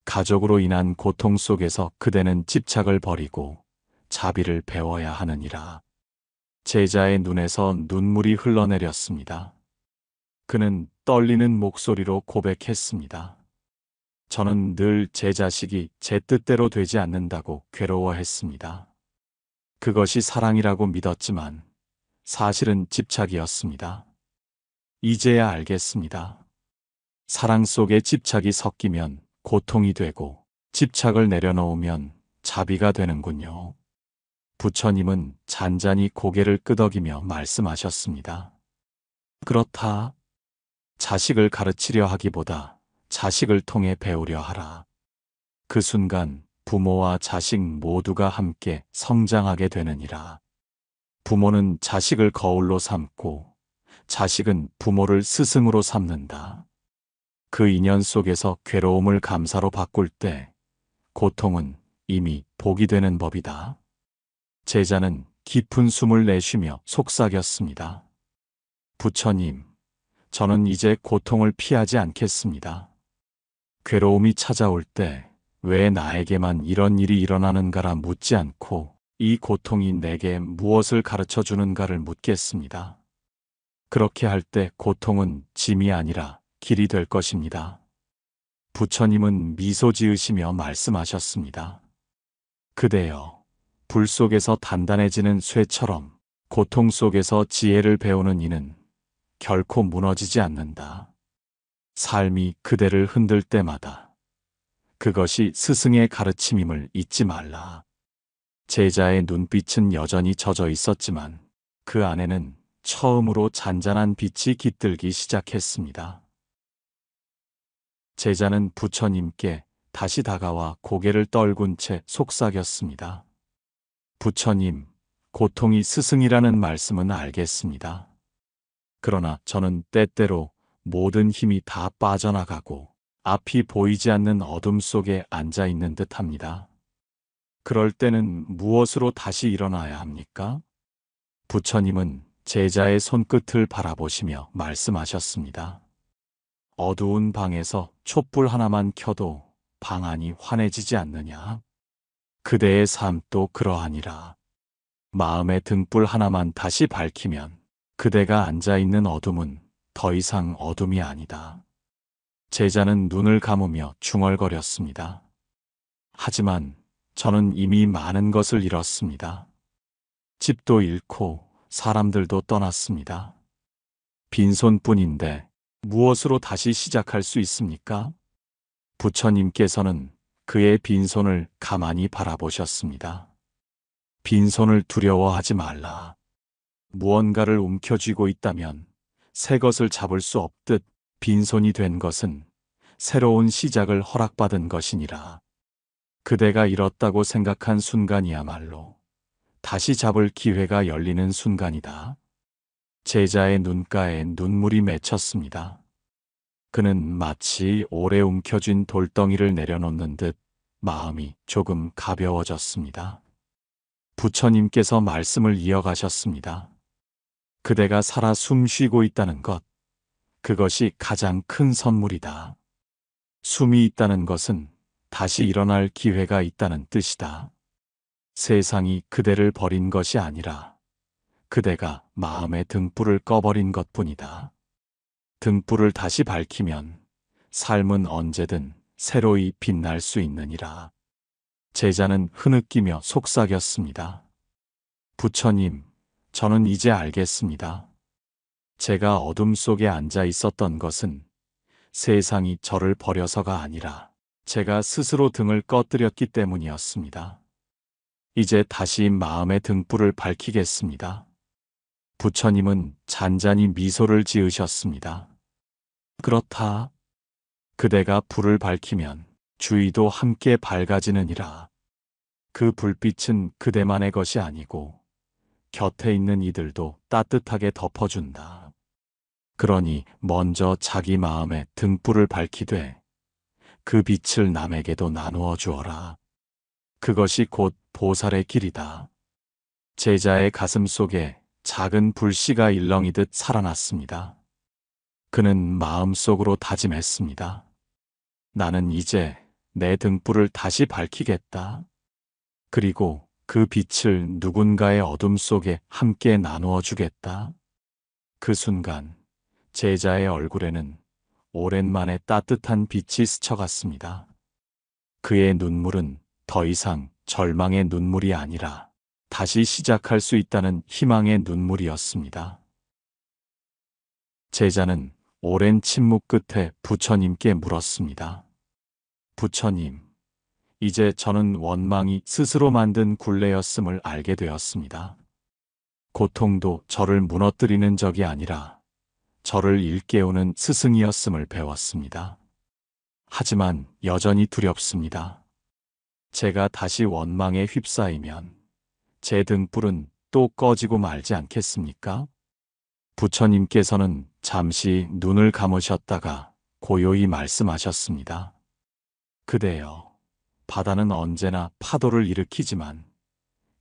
가족으로 인한 고통 속에서 그대는 집착을 버리고 자비를 배워야 하느니라. 제자의 눈에서 눈물이 흘러내렸습니다. 그는 떨리는 목소리로 고백했습니다. 저는 늘 제 자식이 제 뜻대로 되지 않는다고 괴로워했습니다. 그것이 사랑이라고 믿었지만 사실은 집착이었습니다. 이제야 알겠습니다. 사랑 속에 집착이 섞이면 고통이 되고 집착을 내려놓으면 자비가 되는군요. 부처님은 잔잔히 고개를 끄덕이며 말씀하셨습니다. 그렇다. 자식을 가르치려 하기보다 자식을 통해 배우려 하라. 그 순간 부모와 자식 모두가 함께 성장하게 되느니라. 부모는 자식을 거울로 삼고 자식은 부모를 스승으로 삼는다. 그 인연 속에서 괴로움을 감사로 바꿀 때 고통은 이미 복이 되는 법이다. 제자는 깊은 숨을 내쉬며 속삭였습니다. 부처님, 저는 이제 고통을 피하지 않겠습니다. 괴로움이 찾아올 때 왜 나에게만 이런 일이 일어나는가라 묻지 않고 이 고통이 내게 무엇을 가르쳐 주는가를 묻겠습니다. 그렇게 할 때 고통은 짐이 아니라 길이 될 것입니다. 부처님은 미소 지으시며 말씀하셨습니다. 그대여, 불 속에서 단단해지는 쇠처럼 고통 속에서 지혜를 배우는 이는 결코 무너지지 않는다. 삶이 그대를 흔들 때마다 그것이 스승의 가르침임을 잊지 말라. 제자의 눈빛은 여전히 젖어 있었지만 그 안에는 처음으로 잔잔한 빛이 깃들기 시작했습니다. 제자는 부처님께 다시 다가와 고개를 떨군 채 속삭였습니다. 부처님, 고통이 스승이라는 말씀은 알겠습니다. 그러나 저는 때때로 모든 힘이 다 빠져나가고 앞이 보이지 않는 어둠 속에 앉아 있는 듯 합니다. 그럴 때는 무엇으로 다시 일어나야 합니까? 부처님은 제자의 손끝을 바라보시며 말씀하셨습니다. 어두운 방에서 촛불 하나만 켜도 방 안이 환해지지 않느냐? 그대의 삶도 그러하니라. 마음의 등불 하나만 다시 밝히면 그대가 앉아있는 어둠은 더 이상 어둠이 아니다. 제자는 눈을 감으며 중얼거렸습니다. 하지만 저는 이미 많은 것을 잃었습니다. 집도 잃고 사람들도 떠났습니다. 빈손뿐인데 무엇으로 다시 시작할 수 있습니까? 부처님께서는 그의 빈손을 가만히 바라보셨습니다. 빈손을 두려워하지 말라. 무언가를 움켜쥐고 있다면 새 것을 잡을 수 없듯 빈손이 된 것은 새로운 시작을 허락받은 것이니라. 그대가 잃었다고 생각한 순간이야말로 다시 잡을 기회가 열리는 순간이다. 제자의 눈가에 눈물이 맺혔습니다. 그는 마치 오래 움켜쥔 돌덩이를 내려놓는 듯 마음이 조금 가벼워졌습니다. 부처님께서 말씀을 이어가셨습니다. 그대가 살아 숨쉬고 있다는 것, 그것이 가장 큰 선물이다. 숨이 있다는 것은 다시 일어날 기회가 있다는 뜻이다. 세상이 그대를 버린 것이 아니라 그대가 마음의 등불을 꺼버린 것뿐이다. 등불을 다시 밝히면 삶은 언제든 새로이 빛날 수 있느니라. 제자는 흐느끼며 속삭였습니다. 부처님, 저는 이제 알겠습니다. 제가 어둠 속에 앉아 있었던 것은 세상이 저를 버려서가 아니라 제가 스스로 등을 꺼뜨렸기 때문이었습니다. 이제 다시 마음의 등불을 밝히겠습니다. 부처님은 잔잔히 미소를 지으셨습니다. 그렇다. 그대가 불을 밝히면 주위도 함께 밝아지느니라. 그 불빛은 그대만의 것이 아니고 곁에 있는 이들도 따뜻하게 덮어준다. 그러니 먼저 자기 마음에 등불을 밝히되 그 빛을 남에게도 나누어 주어라. 그것이 곧 보살의 길이다. 제자의 가슴 속에 작은 불씨가 일렁이듯 살아났습니다. 그는 마음속으로 다짐했습니다. 나는 이제 내 등불을 다시 밝히겠다. 그리고 그 빛을 누군가의 어둠 속에 함께 나누어 주겠다. 그 순간 제자의 얼굴에는 오랜만에 따뜻한 빛이 스쳐갔습니다. 그의 눈물은 더 이상 절망의 눈물이 아니라 다시 시작할 수 있다는 희망의 눈물이었습니다. 제자는 오랜 침묵 끝에 부처님께 물었습니다. 부처님, 이제 저는 원망이 스스로 만든 굴레였음을 알게 되었습니다. 고통도 저를 무너뜨리는 적이 아니라 저를 일깨우는 스승이었음을 배웠습니다. 하지만 여전히 두렵습니다. 제가 다시 원망에 휩싸이면 제 등불은 또 꺼지고 말지 않겠습니까? 부처님께서는 잠시 눈을 감으셨다가 고요히 말씀하셨습니다. 그대여, 바다는 언제나 파도를 일으키지만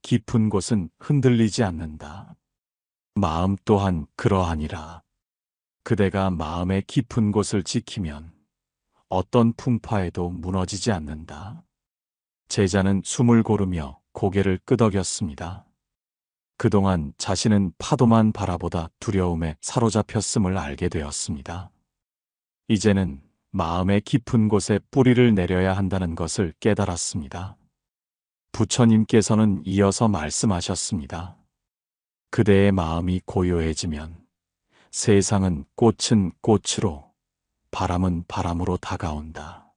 깊은 곳은 흔들리지 않는다. 마음 또한 그러하니라. 그대가 마음의 깊은 곳을 지키면 어떤 풍파에도 무너지지 않는다. 제자는 숨을 고르며 고개를 끄덕였습니다. 그동안 자신은 파도만 바라보다 두려움에 사로잡혔음을 알게 되었습니다. 이제는 마음의 깊은 곳에 뿌리를 내려야 한다는 것을 깨달았습니다. 부처님께서는 이어서 말씀하셨습니다. 그대의 마음이 고요해지면 세상은 꽃은 꽃으로, 바람은 바람으로 다가온다.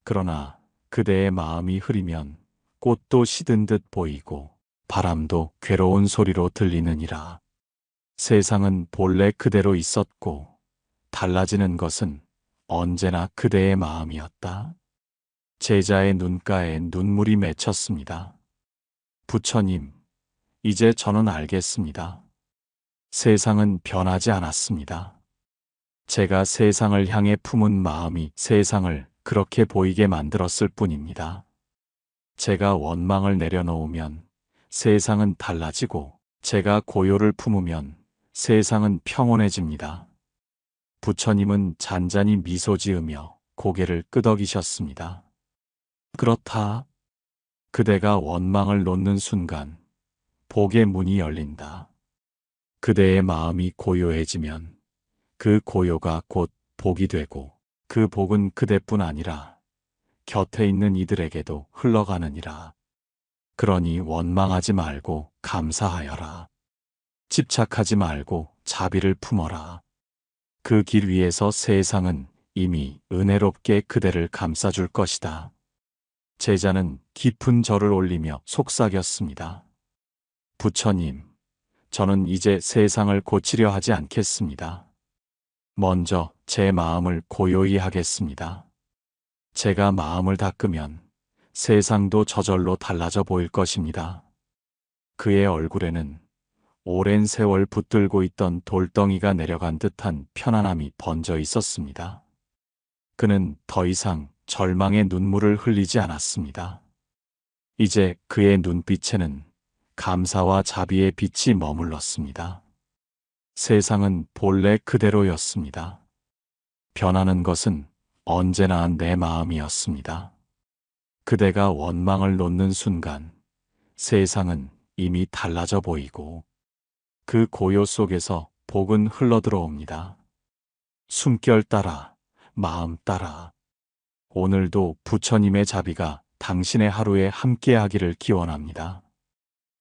그러나 그대의 마음이 흐리면 꽃도 시든 듯 보이고 바람도 괴로운 소리로 들리느니라. 세상은 본래 그대로 있었고 달라지는 것은 언제나 그대의 마음이었다. 제자의 눈가에 눈물이 맺혔습니다. 부처님, 이제 저는 알겠습니다. 세상은 변하지 않았습니다. 제가 세상을 향해 품은 마음이 세상을 그렇게 보이게 만들었을 뿐입니다. 제가 원망을 내려놓으면 세상은 달라지고 제가 고요를 품으면 세상은 평온해집니다. 부처님은 잔잔히 미소 지으며 고개를 끄덕이셨습니다. 그렇다. 그대가 원망을 놓는 순간 복의 문이 열린다. 그대의 마음이 고요해지면 그 고요가 곧 복이 되고 그 복은 그대뿐 아니라 곁에 있는 이들에게도 흘러가느니라. 그러니 원망하지 말고 감사하여라. 집착하지 말고 자비를 품어라. 그 길 위에서 세상은 이미 은혜롭게 그대를 감싸줄 것이다. 제자는 깊은 절을 올리며 속삭였습니다. 부처님, 저는 이제 세상을 고치려 하지 않겠습니다. 먼저 제 마음을 고요히 하겠습니다. 제가 마음을 닦으면 세상도 저절로 달라져 보일 것입니다. 그의 얼굴에는 오랜 세월 붙들고 있던 돌덩이가 내려간 듯한 편안함이 번져 있었습니다. 그는 더 이상 절망의 눈물을 흘리지 않았습니다. 이제 그의 눈빛에는 감사와 자비의 빛이 머물렀습니다. 세상은 본래 그대로였습니다. 변하는 것은 언제나 내 마음이었습니다. 그대가 원망을 놓는 순간 세상은 이미 달라져 보이고 그 고요 속에서 복은 흘러들어옵니다. 숨결 따라, 마음 따라. 오늘도 부처님의 자비가 당신의 하루에 함께하기를 기원합니다.